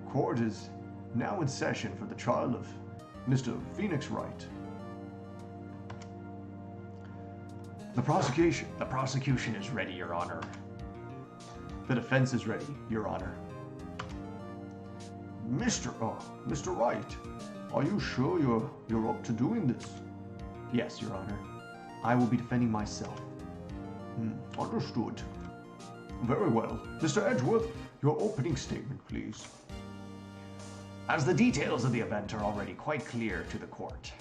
Court is now in session for the trial of Mr. Phoenix Wright. The prosecution is ready, Your Honor. The defense is ready, Your Honor. Mr. Wright, are you sure you're up to doing this? Yes, Your Honor. I will be defending myself. Understood. Very well. Mr. Edgeworth, your opening statement, please. As the details of the event are already quite clear to the court,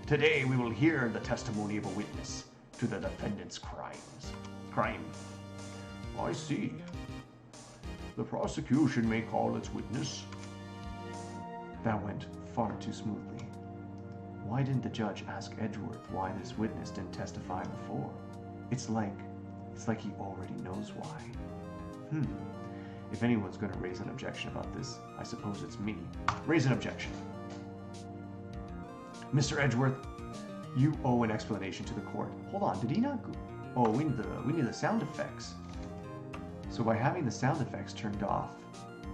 today we will hear the testimony of a witness to the defendant's crime. I see. The prosecution may call its witness. That went far too smoothly. Why didn't the judge ask Edgeworth why this witness didn't testify before? It's like he already knows why. If anyone's going to raise an objection about this, I suppose it's me. Raise an objection. Mr. Edgeworth, you owe an explanation to the court. Hold on, did he not go? Oh, we need the sound effects. So by having the sound effects turned off,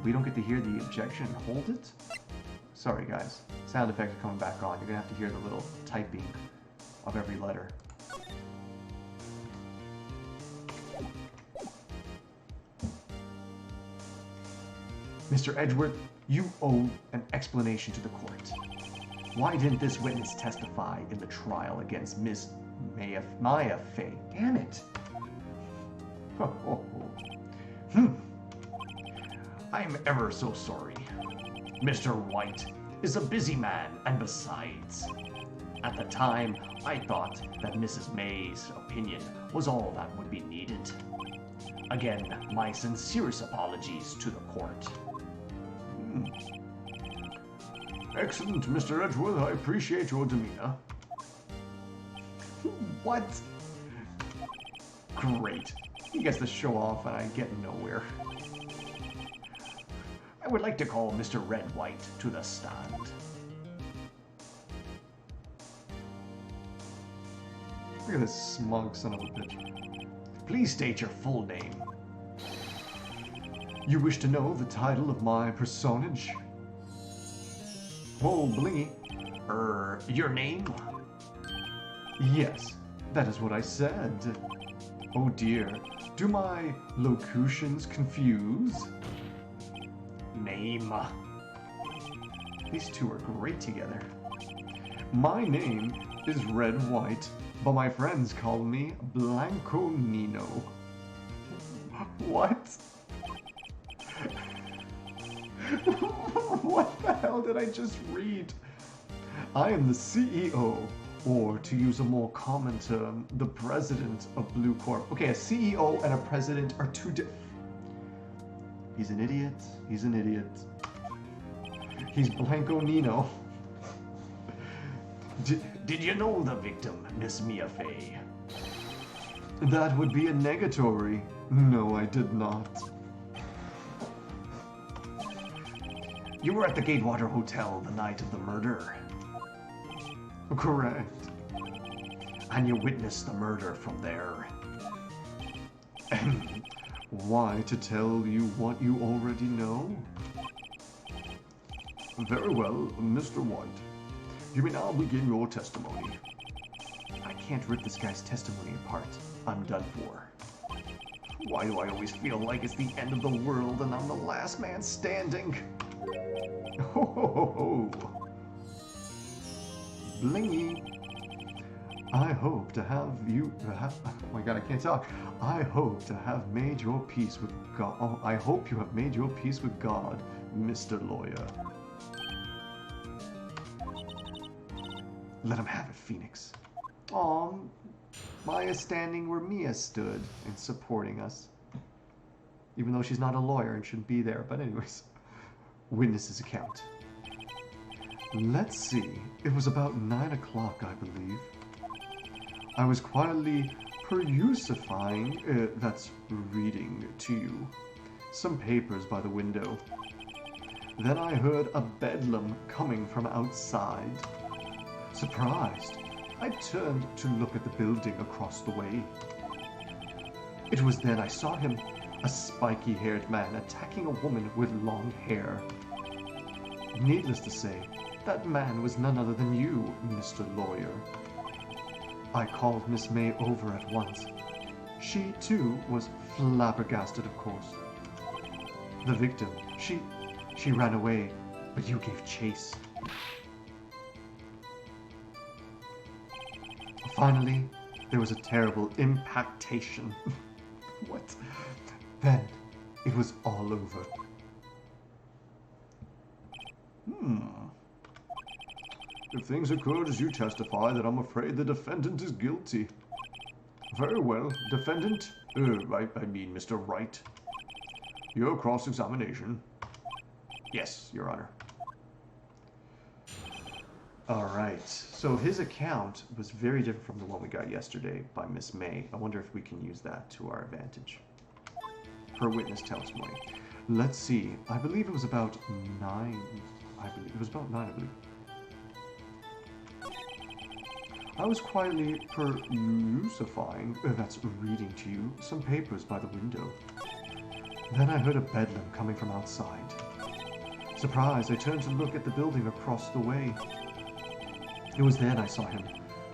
we don't get to hear the objection and hold it? Sorry guys, sound effects are coming back on. You're gonna have to hear the little typing of every letter. Mr. Edgeworth, you owe an explanation to the court. Why didn't this witness testify in the trial against Miss Maya Fey? Damn it! I am ever so sorry. Mr. White is a busy man, and besides, at the time, I thought that Mrs. May's opinion was all that would be needed. Again, my sincerest apologies to the court. Excellent, Mr. Edgeworth. I appreciate your demeanor. What? Great. He gets to show off and I get nowhere. I would like to call Mr. Red White to the stand. Look at this smug son of a bitch. Please state your full name. You wish to know the title of my personage? Oh, blingy. Your name? Yes, that is what I said. Oh dear, do my locutions confuse? Name. These two are great together. My name is Red White, but my friends call me Blanco Nino. What? What the hell did I just read? I am the CEO, or to use a more common term, the president of Blue Corp. Okay, a CEO and a president are two different. He's an idiot. He's an idiot. He's Blanco Nino. Did you know the victim, Miss Mia Fey? That would be a negatory. No, I did not. You were at the Gatewater Hotel the night of the murder. Correct. And you witnessed the murder from there. Why, to tell you what you already know? Very well, Mr. White. You may now begin your testimony. I can't rip this guy's testimony apart. I'm done for. Why do I always feel like it's the end of the world and I'm the last man standing? Ho ho ho ho. Blingy. I hope to have you... oh my god, I can't talk. I hope to have made your peace with God. Oh, I hope you have made your peace with God, Mr. Lawyer. Let him have it, Phoenix. Aw, Maya's standing where Mia stood and supporting us. Even though she's not a lawyer and shouldn't be there. But anyways, witness's account. Let's see. It was about 9 o'clock, I believe. I was quietly that's reading to you, some papers by the window. Then I heard a bedlam coming from outside. Surprised, I turned to look at the building across the way. It was then I saw him, a spiky-haired man attacking a woman with long hair. Needless to say, That man was none other than you, Mr. Lawyer. I called Miss May over at once. She, too, was flabbergasted, of course. The victim, she ran away, but you gave chase. Finally, there was a terrible impactation. What? Then, it was all over. If things occurred as you testify, then I'm afraid the defendant is guilty. Very well, defendant, I mean Mr. Wright. Your cross-examination. Yes, Your Honor. Alright, so his account was very different from the one we got yesterday by Miss May. I wonder if we can use that to our advantage. Her witness testimony. Let's see, I believe it was about 9. I believe. I was quietly perusifying, that's reading to you, some papers by the window. Then I heard a bedlam coming from outside. Surprised, I turned to look at the building across the way. It was then I saw him,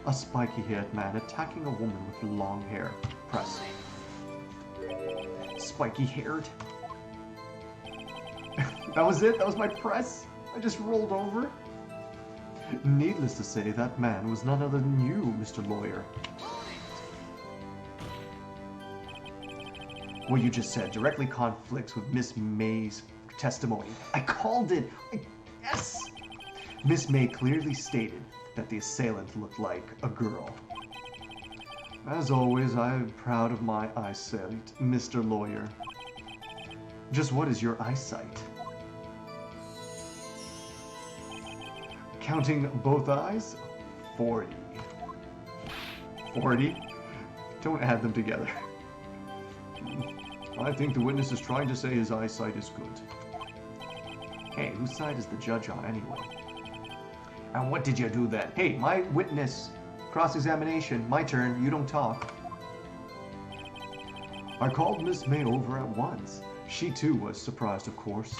a spiky-haired man attacking a woman with long hair. Press. Spiky-haired? That was it? That was my press? I just rolled over? Needless to say, that man was none other than you, Mr. Lawyer. What you just said directly conflicts with Miss May's testimony. I called it! Yes! Miss May clearly stated that the assailant looked like a girl. As always, I am proud of my eyesight, Mr. Lawyer. Just what is your eyesight? Counting both eyes? 40. 40? Don't add them together. I think the witness is trying to say his eyesight is good. Hey, whose side is the judge on anyway? And what did you do then? Hey, my witness. Cross-examination. My turn. You don't talk. I called Miss May over at once. She too was surprised, of course.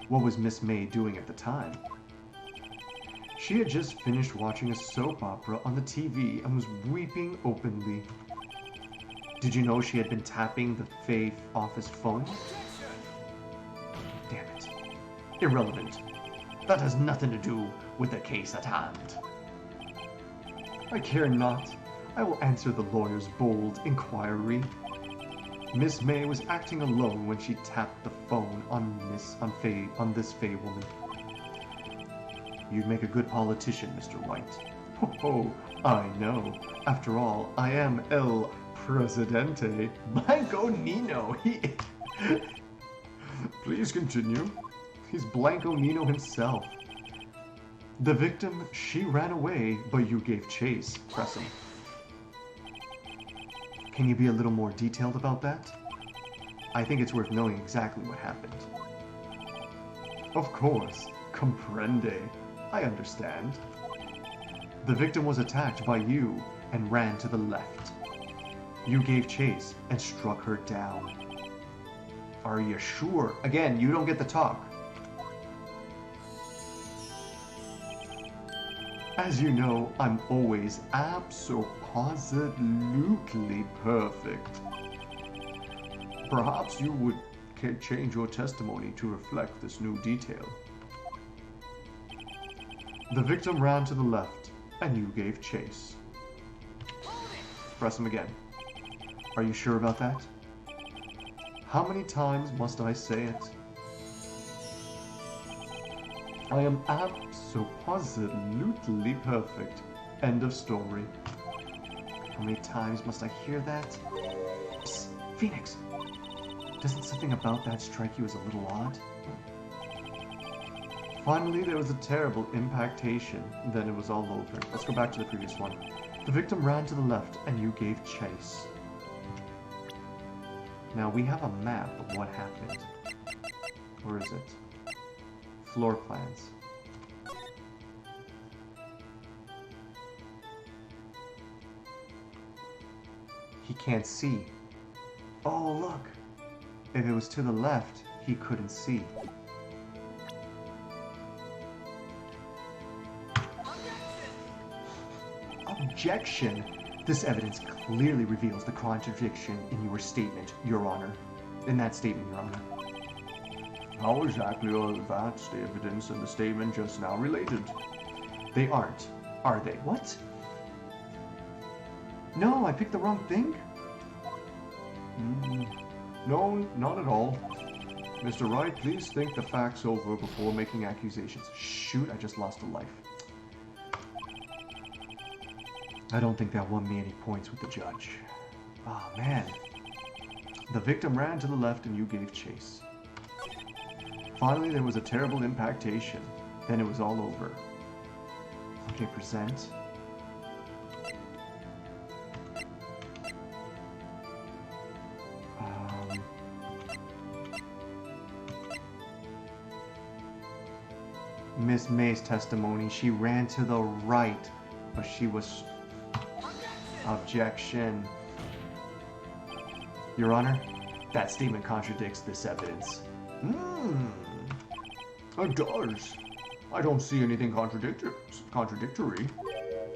What was Miss May doing at the time? She had just finished watching a soap opera on the TV and was weeping openly. Did you know she had been tapping the Faye office phone? Damn it. Irrelevant. That has nothing to do with the case at hand. I care not. I will answer the lawyer's bold inquiry. Miss May was acting alone when she tapped the phone on this Faye woman. You'd make a good politician, Mr. White. Oh, I know. After all, I am El Presidente. Blanco Nino. Please continue. He's Blanco Nino himself. The victim, she ran away, but you gave chase. Press him. Can you be a little more detailed about that? I think it's worth knowing exactly what happened. Of course. Comprende. I understand. The victim was attacked by you and ran to the left. You gave chase and struck her down. Are you sure? Again, you don't get to talk. As you know, I'm always absolutely perfect. Perhaps you would change your testimony to reflect this new detail. The victim ran to the left, and you gave chase. Press him again. Are you sure about that? How many times must I say it? I am absolutely perfect. End of story. How many times must I hear that? Psst, Phoenix! Doesn't something about that strike you as a little odd? Finally, there was a terrible impactation. Then it was all over. Let's go back to the previous one. The victim ran to the left, and you gave chase. Now, we have a map of what happened. Where is it? Floor plans. He can't see. Oh, look! If it was to the left, he couldn't see. Objection! This evidence clearly reveals the contradiction in your statement, Your Honor. In that statement, Your Honor. How exactly are that's the evidence and the statement just now related? They aren't, are they? What? No, I picked the wrong thing? No, not at all. Mr. Wright, please think the facts over before making accusations. Shoot, I just lost a life. I don't think that won me any points with the judge. Oh, man. The victim ran to the left and you gave chase. Finally, there was a terrible impactation. Then it was all over. Okay, present. Miss May's testimony. She ran to the right, but she was... Objection. Your Honor, that statement contradicts this evidence. It does. I don't see anything contradictory.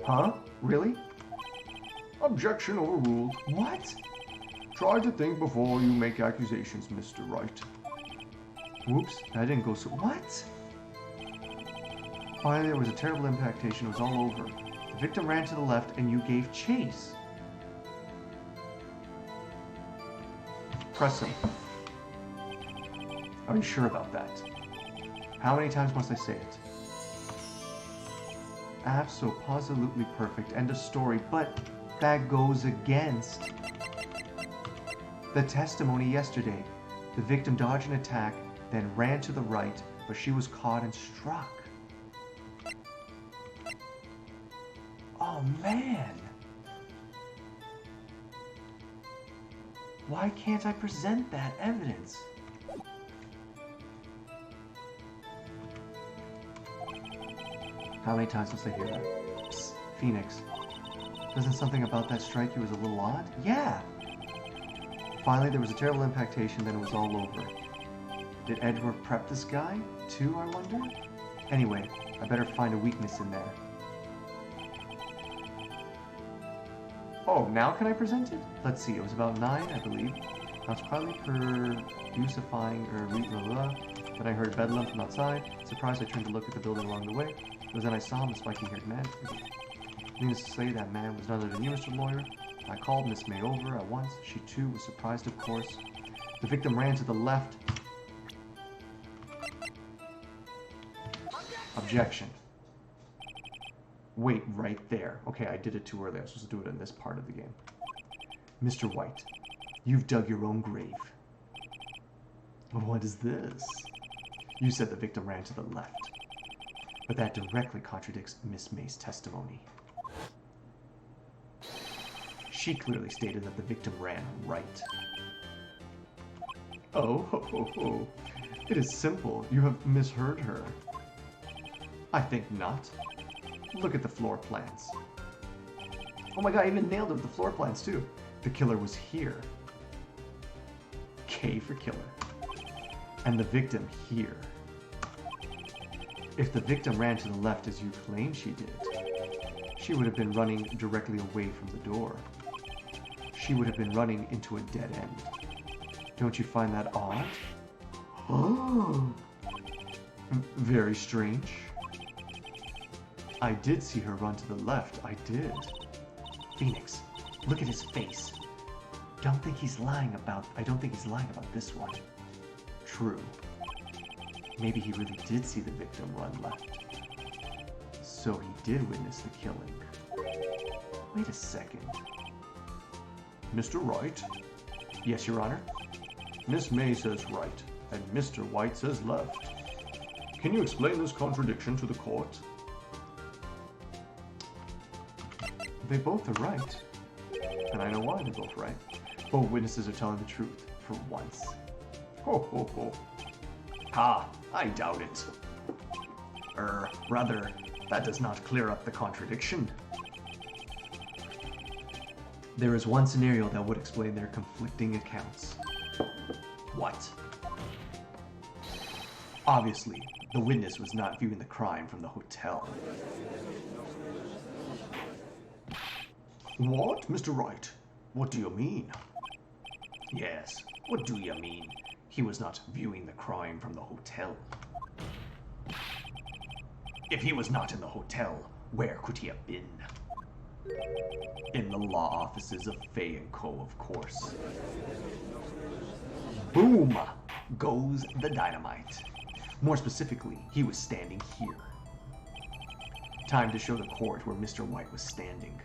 Huh? Really? Objection overruled. What? Try to think before you make accusations, Mr. Wright. Whoops, that didn't go so... What? Finally, there was a terrible impactation. It was all over. The victim ran to the left and you gave chase. Press him. Are you sure about that? How many times must I say it? Abso-positively perfect. End of story. But that goes against the testimony yesterday. The victim dodged an attack, then ran to the right, but she was caught and struck. Oh, man. Why can't I present that evidence? How many times must I hear that? Psst, Phoenix. Doesn't something about that strike you was a little odd? Yeah! Finally, there was a terrible impactation, then it was all over. Did Edward prep this guy, too, I wonder? Anyway, I better find a weakness in there. Oh, now can I present it? Let's see, it was about 9, I believe. I was quietly producifying then I heard bedlam from outside. Surprised, I turned to look at the building along the way. It was then I saw him, a spiky-haired man. Needless to say, that man was none other than you, Mr. Lawyer. I called Miss May over at once. She, too, was surprised, of course. The victim ran to the left. Objection. Wait, right there. Okay, I did it too early. I was supposed to do it in this part of the game. Mr. White, you've dug your own grave. What is this? You said the victim ran to the left, but that directly contradicts Miss May's testimony. She clearly stated that the victim ran right. Oh, ho, ho, ho. It is simple. You have misheard her. I think not. Look at the floor plans. Oh my god, I even nailed it with the floor plans too. The killer was here. K for killer. And the victim here. If the victim ran to the left as you claim she did, she would have been running directly away from the door. She would have been running into a dead end. Don't you find that odd? Oh, very strange. I did see her run to the left, I did. Phoenix, look at his face. I don't think he's lying about this one. True. Maybe he really did see the victim run left. So he did witness the killing. Wait a second. Mr. Wright? Yes, Your Honor? Miss May says right, and Mr. White says left. Can you explain this contradiction to the court? They both are right. And I know why they're both right. Both witnesses are telling the truth, for once. Ho ho ho. Ha, I doubt it. Rather, that does not clear up the contradiction. There is one scenario that would explain their conflicting accounts. What? Obviously, the witness was not viewing the crime from the hotel. What, Mr. Wright? What do you mean? Yes, what do you mean? He was not viewing the crime from the hotel. If he was not in the hotel, where could he have been? In the law offices of Fay & Co., of course. Boom goes the dynamite. More specifically, he was standing here. Time to show the court where Mr. White was standing.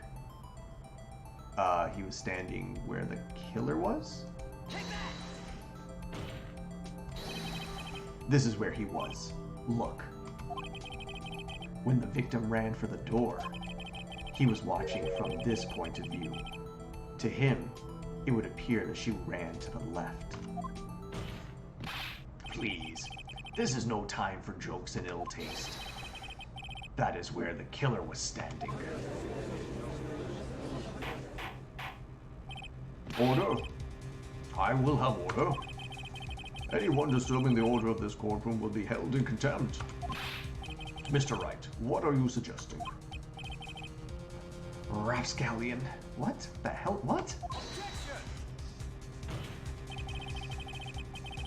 He was standing where the killer was? This is where he was. Look. When the victim ran for the door, he was watching from this point of view. To him, it would appear that she ran to the left. Please, this is no time for jokes and ill taste. That is where the killer was standing. Order. I will have order. Anyone disturbing the order of this courtroom will be held in contempt. Mr. Wright, what are you suggesting? Rapscallion. What the hell? What?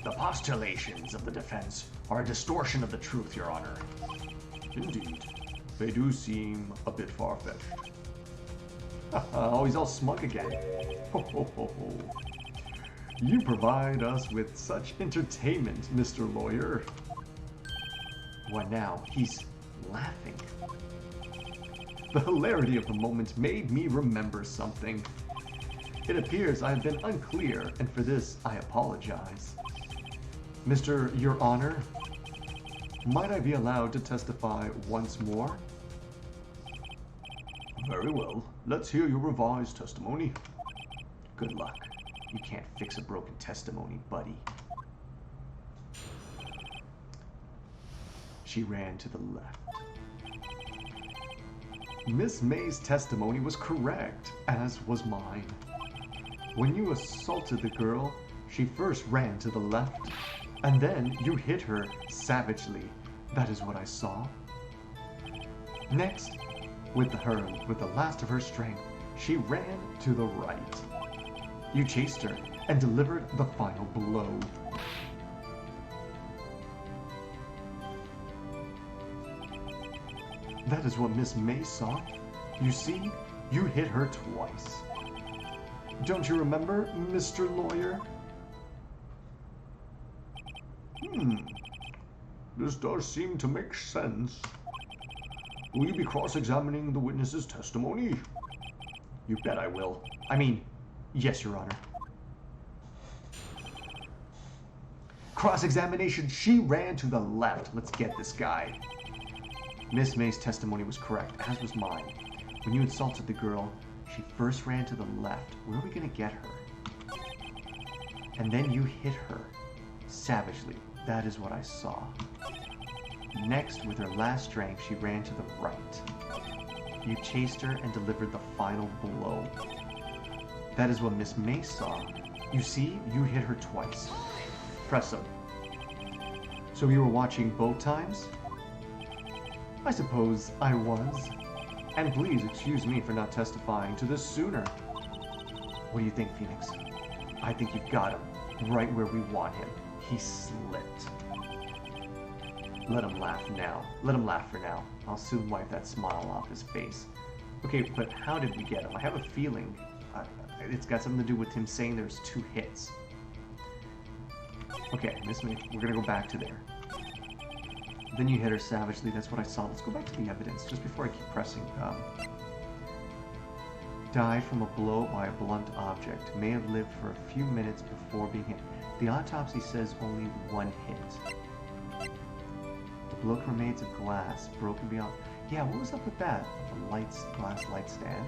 The postulations of the defense are a distortion of the truth, Your Honor. Indeed. They do seem a bit far-fetched. Oh, he's all smug again. Ho, ho, ho, ho. You provide us with such entertainment, Mr. Lawyer. What now? He's laughing. The hilarity of the moment made me remember something. It appears I have been unclear, and for this I apologize. Your Honor, might I be allowed to testify once more? Very well. Let's hear your revised testimony. Good luck. You can't fix a broken testimony, buddy. She ran to the left. Miss May's testimony was correct, as was mine. When you assaulted the girl, she first ran to the left, and then you hit her savagely. That is what I saw. Next, with the last of her strength, she ran to the right. You chased her and delivered the final blow. That is what Miss May saw. You see, you hit her twice. Don't you remember, Mr. Lawyer? This does seem to make sense. Will you be cross-examining the witness's testimony? You bet I will. I mean, yes, Your Honor. Cross-examination, she ran to the left. Let's get this guy. Miss May's testimony was correct, as was mine. When you insulted the girl, she first ran to the left. Where are we going to get her? And then you hit her savagely. That is what I saw. Next, with her last strength, she ran to the right. You chased her and delivered the final blow. That is what Miss May saw. You see, you hit her twice. Press him. So you were watching both times? I suppose I was. And please excuse me for not testifying to this sooner. What do you think, Phoenix? I think you've got him right where we want him. He slipped. Let him laugh now. Let him laugh for now. I'll soon wipe that smile off his face. Okay, but how did we get him? I have a feeling it's got something to do with him saying there's 2 hits. Okay, Miss May, we're gonna go back to there. Then you hit her savagely. That's what I saw. Let's go back to the evidence just before I keep pressing. Died from a blow by a blunt object. May have lived for a few minutes before being hit. The autopsy says only 1 hit. The blow remains of glass, broken beyond... Yeah, what was up with that? The glass light stand.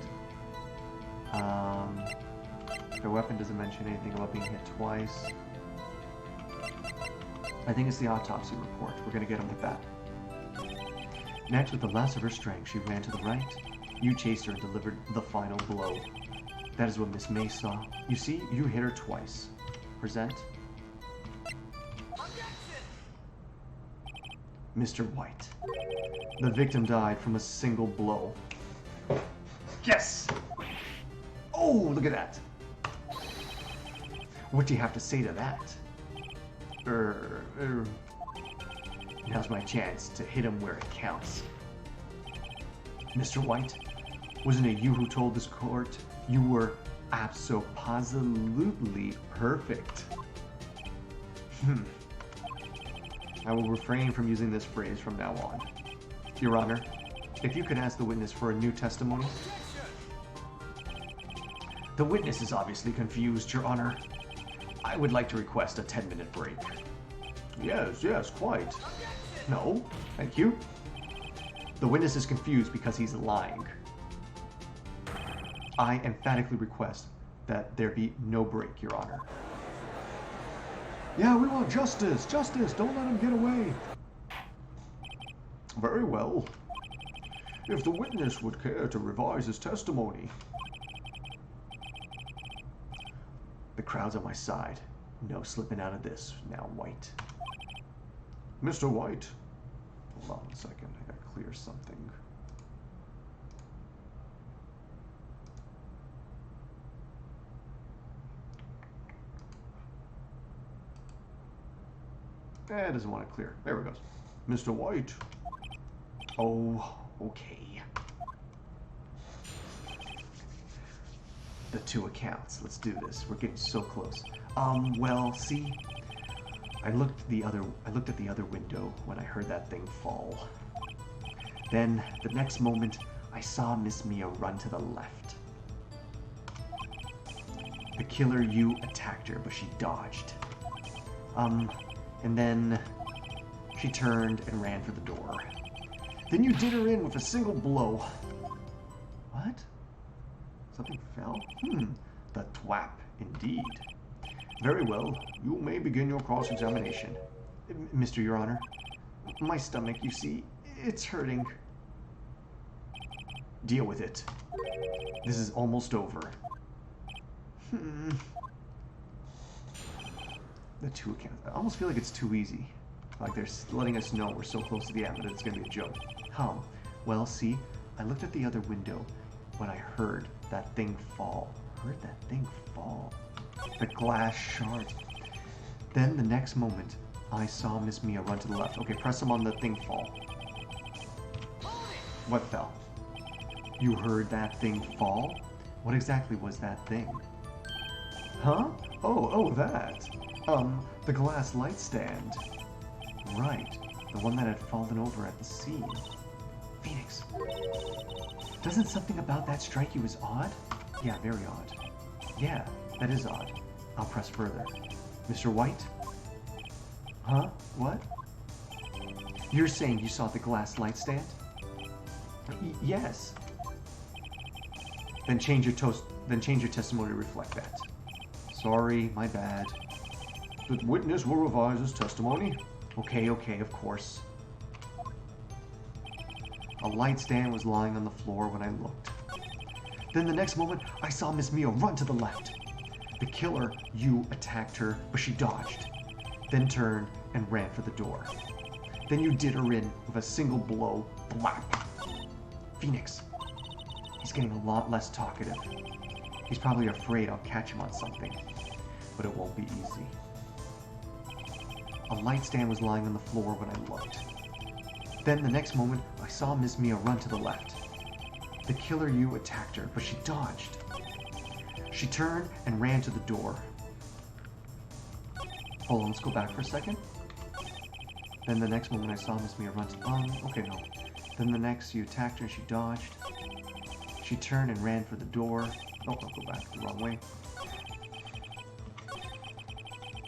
Their weapon doesn't mention anything about being hit twice. I think it's the autopsy report. We're going to get him with that. Next, with the last of her strength, she ran to the right. You chased her and delivered the final blow. That is what Miss May saw. You see, you hit her twice. Present. Mr. White. The victim died from a single blow. Yes! Oh, look at that. What do you have to say to that? Now's my chance to hit him where it counts. Mr. White, wasn't it you who told this court you were abso-positively perfect? I will refrain from using this phrase from now on. Your Honor, if you could ask the witness for a new testimony. The witness is obviously confused, Your Honor. I would like to request a 10-minute break. Yes, quite. No, thank you. The witness is confused because he's lying. I emphatically request that there be no break, Your Honor. Yeah, we want justice! Justice! Don't let him get away! Very well. If the witness would care to revise his testimony. The crowd's on my side. No slipping out of this now, White. Mr. White. Hold on a second. I gotta clear something. It doesn't want to clear. There it goes. Mr. White. Oh, okay. The two accounts. Let's do this. We're getting so close. Well, see, I looked at the other window when I heard that thing fall. Then, the next moment, I saw Miss Mia run to the left. The killer you attacked her, but she dodged. And then she turned and ran for the door. Then you did her in with a single blow. What? Something fell? The twap, indeed. Very well, you may begin your cross-examination. Mr. Your Honor, my stomach, you see, it's hurting. Deal with it. This is almost over. The two accounts. I almost feel like it's too easy. Like they're letting us know we're so close to the end that it's going to be a joke. Well, see, I looked at the other window when I heard that thing fall. Heard that thing fall. The glass shards. Then the next moment, I saw Miss Mia run to the left. Okay, press him on the thing fall. What fell? You heard that thing fall? What exactly was that thing? Huh? Oh, that. The glass light stand. Right. The one that had fallen over at the scene. Phoenix. Doesn't something about that strike you as odd? Yeah, very odd. Yeah, that is odd. I'll press further. Mr. White? Huh? What? You're saying you saw the glass light stand? Yes. Then change your testimony to reflect that. Sorry, my bad. The witness will revise his testimony. Okay, of course. A light stand was lying on the floor when I looked. Then the next moment, I saw Miss Mia run to the left. The killer, you attacked her, but she dodged. Then turned and ran for the door. Then you did her in with a single blow. Blap. Phoenix. He's getting a lot less talkative. He's probably afraid I'll catch him on something. But it won't be easy. A light stand was lying on the floor when I looked. Then the next moment, I saw Miss Mia run to the left. The killer you attacked her, but she dodged. She turned and ran to the door. Hold on, let's go back for a second. Then the next moment I saw Miss Mia run to... okay, no. Then the next, you attacked her, she dodged. She turned and ran for the door. Oh, I'll go back the wrong way.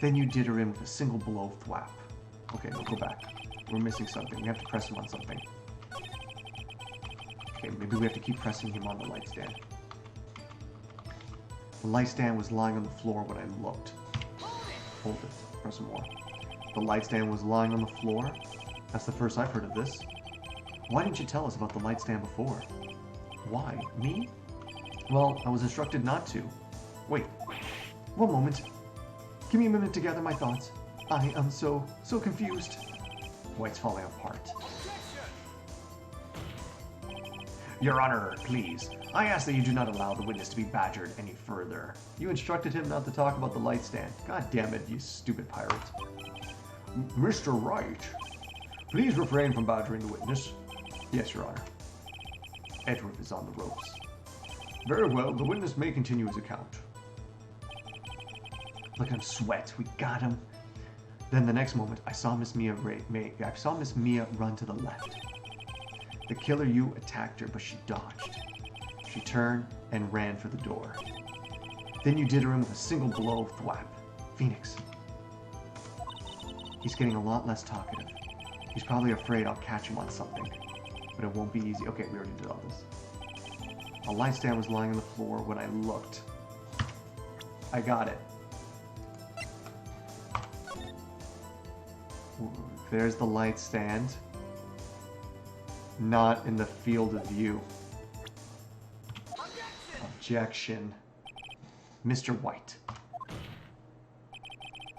Then you did her in with a single blow thwap. Okay, we'll go back. We're missing something. We have to press him on something. Okay, maybe we have to keep pressing him on the light stand. The light stand was lying on the floor when I looked. Hold it. Press some more. The light stand was lying on the floor? That's the first I've heard of this. Why didn't you tell us about the light stand before? Why? Me? Well, I was instructed not to. Wait. One moment. Give me a minute to gather my thoughts. I am so confused. White's falling apart. Your Honor, please. I ask that you do not allow the witness to be badgered any further. You instructed him not to talk about the light stand. God damn it, you stupid pirate. Mr. Wright, please refrain from badgering the witness. Yes, Your Honor. Edgeworth is on the ropes. Very well, the witness may continue his account. Look at him sweat. We got him. Then the next moment, I saw Miss Mia run to the left. The killer you attacked her, but she dodged. She turned and ran for the door. Then you did her in with a single blow, thwap. Phoenix. He's getting a lot less talkative. He's probably afraid I'll catch him on something. But it won't be easy. Okay, we already did all this. A light stand was lying on the floor when I looked. I got it. There's the light stand. Not in the field of view. Objection. Mr. White.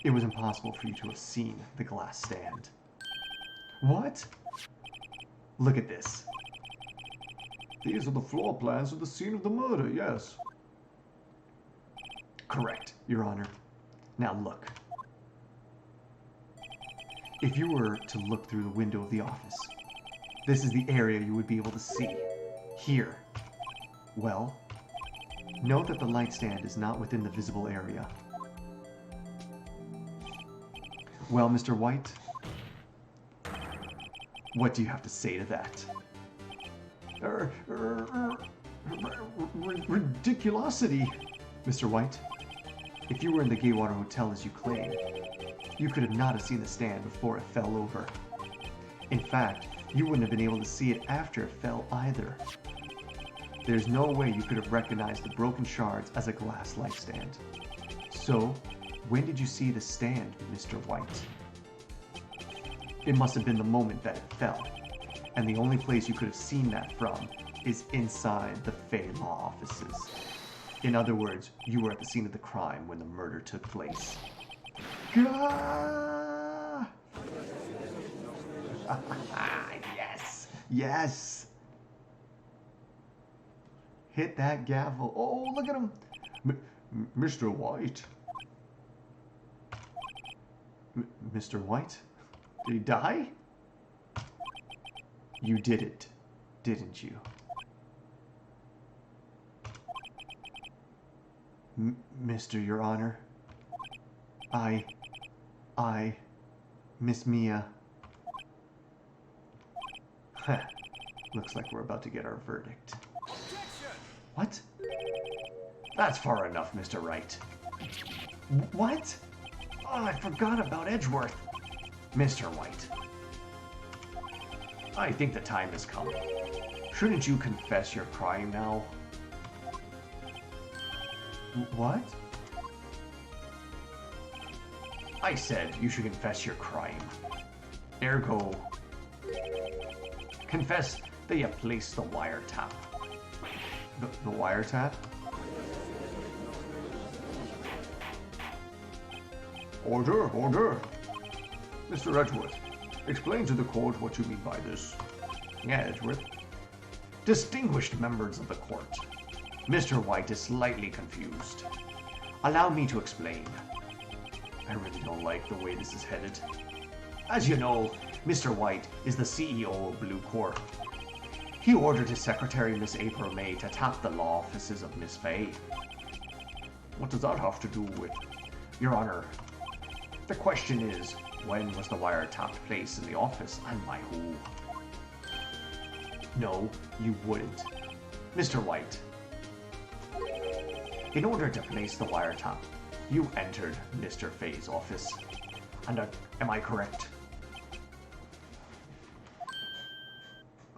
It was impossible for you to have seen the glass stand. What? Look at this. These are the floor plans of the scene of the murder, yes. Correct, Your Honor. Now look. If you were to look through the window of the office, this is the area you would be able to see. Here. Well, note that the light stand is not within the visible area. Well, Mr. White, what do you have to say to that? Ridiculosity, Mr. White. If you were in the Gaywater Hotel as you claim, you could have not have seen the stand before it fell over. In fact, you wouldn't have been able to see it after it fell either. There's no way you could have recognized the broken shards as a glass light stand. So, when did you see the stand, Mr. White? It must have been the moment that it fell, and the only place you could have seen that from is inside the Fey Law offices. In other words, you were at the scene of the crime when the murder took place. Gah! Yes! Yes! Hit that gavel. Oh, look at him! Mr. White. Mr. White? Did he die? You did it, didn't you? Mr. Your Honor, I, Miss Mia. Looks like we're about to get our verdict. What? That's far enough, Mr. Wright. What? Oh, I forgot about Edgeworth. Mr. White, I think the time has come. Shouldn't you confess your crime now? What? I said you should confess your crime. Ergo, confess that you placed the wiretap. The wiretap? Order, order. Mr. Edgeworth, explain to the court what you mean by this. Yeah, Edgeworth. Distinguished members of the court, Mr. White is slightly confused. Allow me to explain. I really don't like the way this is headed. As you know, Mr. White is the CEO of Blue Corp. He ordered his secretary, Miss April May, to tap the law offices of Miss Fay. What does that have to do with? Your Honor, the question is, when was the wiretap placed in the office and by who? No, you wouldn't. Mr. White, in order to place the wiretap, you entered Mr. Fay's office. And am I correct?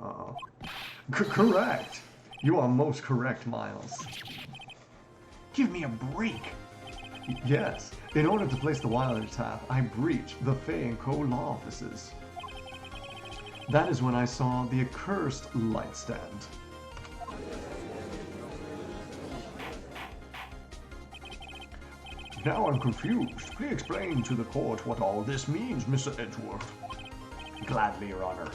Uh-oh. Correct! You are most correct, Miles. Give me a break! Yes, in order to place the wiretap, I breached the Fay & Co. law offices. That is when I saw the accursed light stand. Now I'm confused. Please explain to the court what all this means, Mr. Edgeworth. Gladly, Your Honor.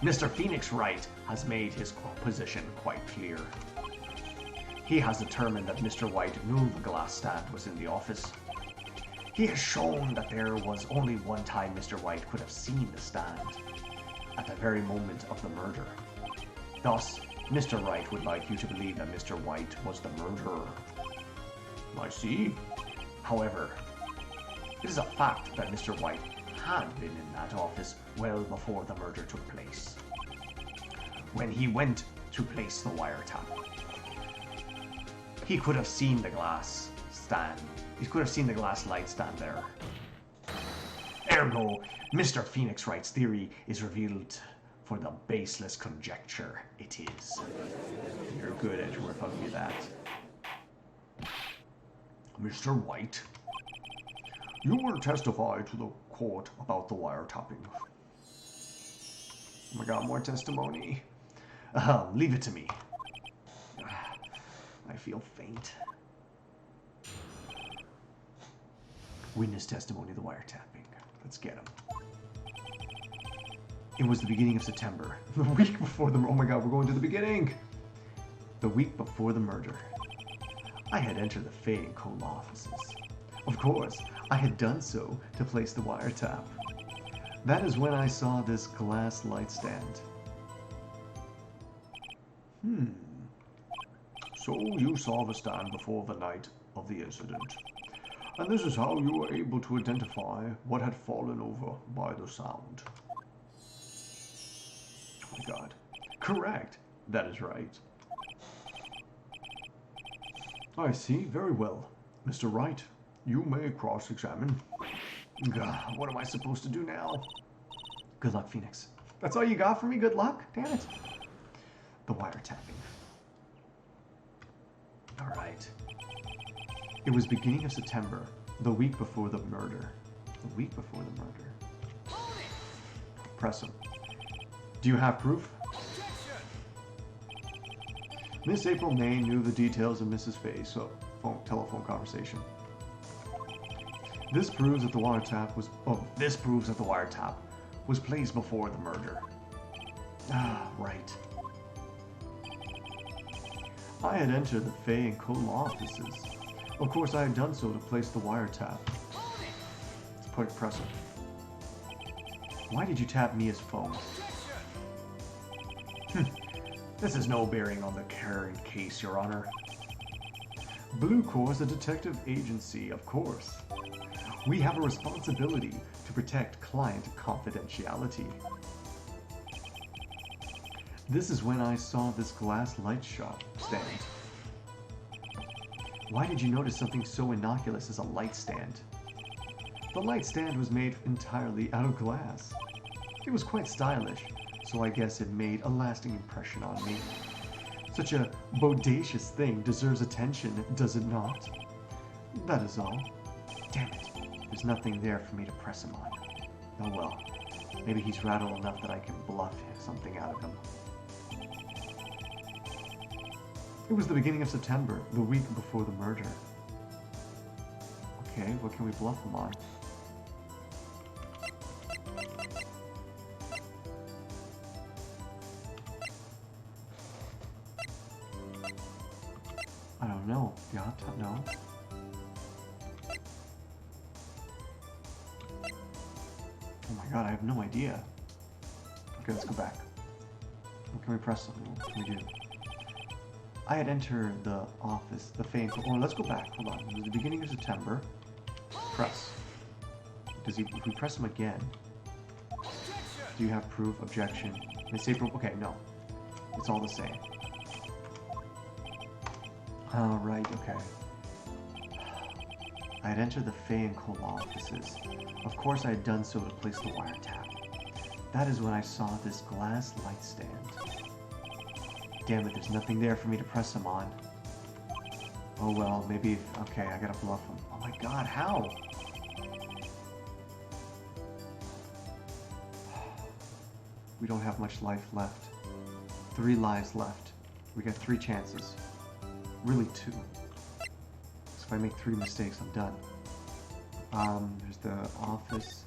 Mr. Phoenix Wright has made his position quite clear. He has determined that Mr. White knew the glass stand was in the office. He has shown that there was only one time Mr. White could have seen the stand, at the very moment of the murder. Thus, Mr. Wright would like you to believe that Mr. White was the murderer. I see. However, it is a fact that Mr. White had been in that office well before the murder took place. When he went to place the wiretap, he could have seen the glass stand. He could have seen the glass light stand there. Ergo, Mr. Phoenix Wright's theory is revealed for the baseless conjecture it is. You're good, Edgeworth, I'll give you that. Mr. White, you will testify to the court about the wiretapping. Oh my god, more testimony. Leave it to me. I feel faint. Witness testimony of the wiretapping. Let's get him. It was the beginning of September. The week before the... Oh my god, we're going to the beginning! The week before the murder. I had entered the Fay & Co. offices. Of course, I had done so to place the wiretap. That is when I saw this glass light stand. So you saw the stand before the night of the incident. And this is how you were able to identify what had fallen over by the sound. Oh my god. Correct. That is right. I see. Very well. Mr. Wright, you may cross-examine. What am I supposed to do now? Good luck, Phoenix. That's all you got for me? Good luck? Damn it. The wiretapping. Alright. It was beginning of September, the week before the murder. The week before the murder. Press him. Do you have proof? Miss April May knew the details of Mrs. Fay's telephone conversation. This proves that the wiretap was... Oh, this proves that the wiretap was placed before the murder. Ah, right. I had entered the Fay & Co. offices. Of course, I had done so to place the wiretap. It's quite impressive. Why did you tap Mia's phone? This has no bearing on the current case, Your Honor. Blue Corps is a detective agency, of course. We have a responsibility to protect client confidentiality. This is when I saw this glass light shop stand. Why did you notice something so innocuous as a light stand? The light stand was made entirely out of glass. It was quite stylish, so I guess it made a lasting impression on me. Such a bodacious thing deserves attention, does it not? That is all. Damn it, there's nothing there for me to press him on. Oh well, maybe he's rattled enough that I can bluff something out of him. It was the beginning of September, the week before the murder. Okay, what can we bluff him on? I don't know. The laptop? No. Oh my god, I have no idea. Okay, let's go back. What can we press on? What can we do? I had entered the office, the Fay & Co. Oh, let's go back. Hold on. It was the beginning of September. Press. If we press him again. Do you have proof? Objection. Miss April. Okay, no. It's all the same. Right, okay. I had entered the Fay & Co. offices. Of course I had done so to place the wiretap. That is when I saw this glass light stand. Damn it, there's nothing there for me to press him on. Oh well, maybe... Okay, I gotta bluff him. Oh my god, how? We don't have much life left. 3 lives left. We got 3 chances. Really 2. So if I make 3 mistakes, I'm done. There's the office.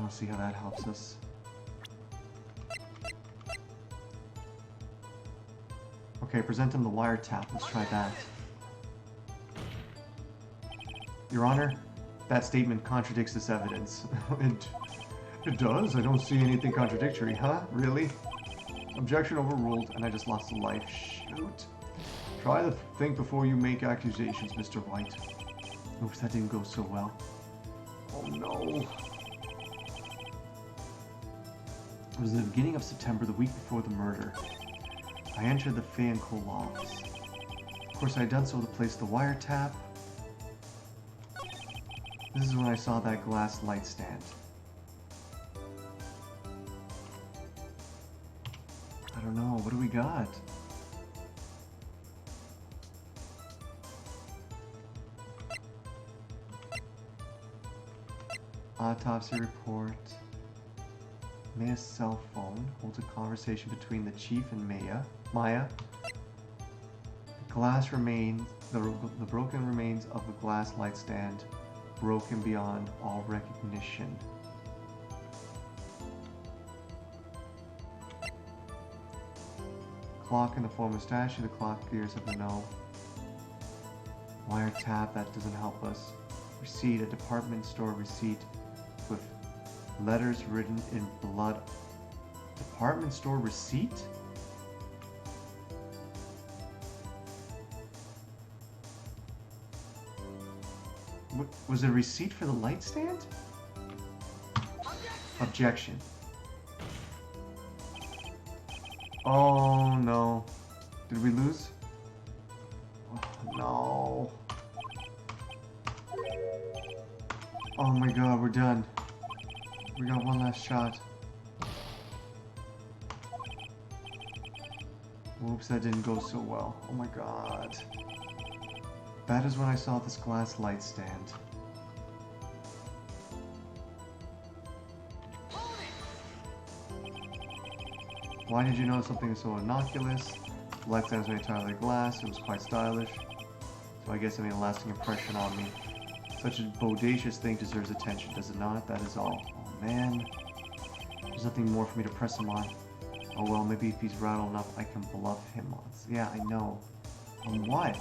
don't see how that helps us. Okay, present him the wiretap. Let's try that. Your Honor, that statement contradicts this evidence. It does? I don't see anything contradictory, huh? Really? Objection overruled, and I just lost a life. Shoot. Try to think before you make accusations, Mr. White. Oops, that didn't go so well. Oh no. It was the beginning of September, the week before the murder. I entered the Fay & Cole office. Of course, I had done so to place the wiretap. This is when I saw that glass light stand. I don't know, what do we got? Autopsy report. Maya's cell phone holds a conversation between the chief and Maya. The glass remains, the broken remains of the glass light stand, broken beyond all recognition. Clock in the form of statue, the clock gears of the no. Wiretap, that doesn't help us. Receipt, a department store receipt with letters written in blood. Department store receipt? Was it a receipt for the light stand? Objection. Oh no. Did we lose? Oh, no. Oh my god, we're done. We got one last shot. Whoops, that didn't go so well. Oh my god. That is when I saw this glass light stand. Why did you know something so innocuous? The light stand was made entirely of glass. It was quite stylish. So I guess it made a lasting impression on me. Such a bodacious thing deserves attention, does it not? That is all. Oh man. There's nothing more for me to press him on. Oh well, maybe if he's rattled enough, I can bluff him on. Yeah, I know. On what?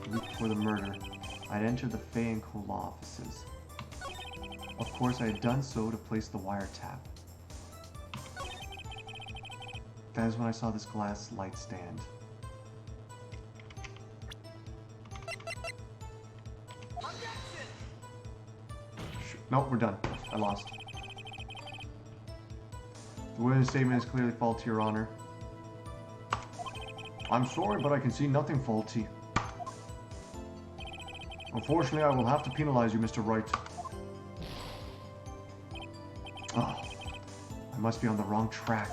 The week before the murder, I'd entered the Fay & Cole offices. Of course, I had done so to place the wiretap. That is when I saw this glass light stand. Nope, we're done. I lost. The witness statement is clearly faulty, Your Honor. I'm sorry, but I can see nothing faulty. Unfortunately, I will have to penalize you, Mr. Wright. Oh, I must be on the wrong track.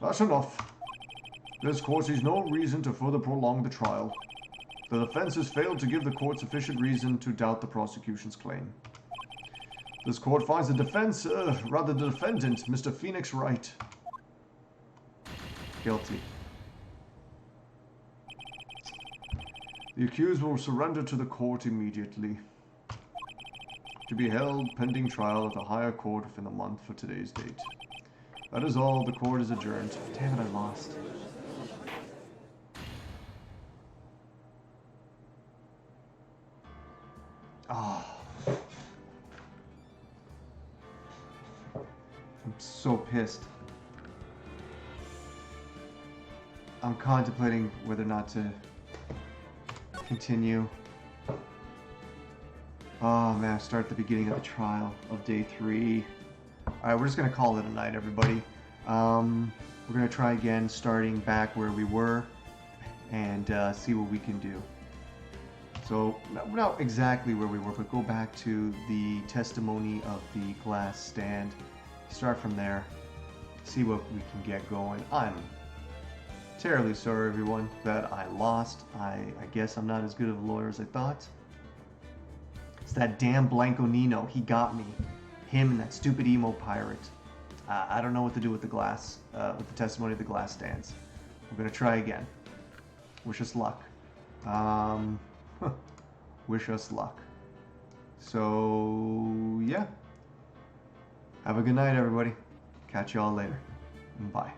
That's enough. This court sees no reason to further prolong the trial. The defense has failed to give the court sufficient reason to doubt the prosecution's claim. This court finds the defense, rather the defendant, Mr. Phoenix Wright, guilty. The accused will surrender to the court immediately. To be held pending trial at the higher court within a month for today's date. That is all. The court is adjourned. Damn it, I lost. Oh. I'm so pissed. I'm contemplating whether or not to continue. Oh man, start at the beginning of the trial of day 3. Alright, we're just going to call it a night, everybody. We're going to try again, starting back where we were, and see what we can do. So, not exactly where we were, but go back to the testimony of the glass stand. Start from there, see what we can get going. I'm terribly sorry, everyone, that I lost. I guess I'm not as good of a lawyer as I thought. It's that damn Blanco Nino. He got me. Him and that stupid emo pirate. I don't know what to do with the glass, with the testimony of the glass stands. We're gonna try again. Wish us luck. Wish us luck. So, yeah. Have a good night, everybody. Catch y'all later. Bye.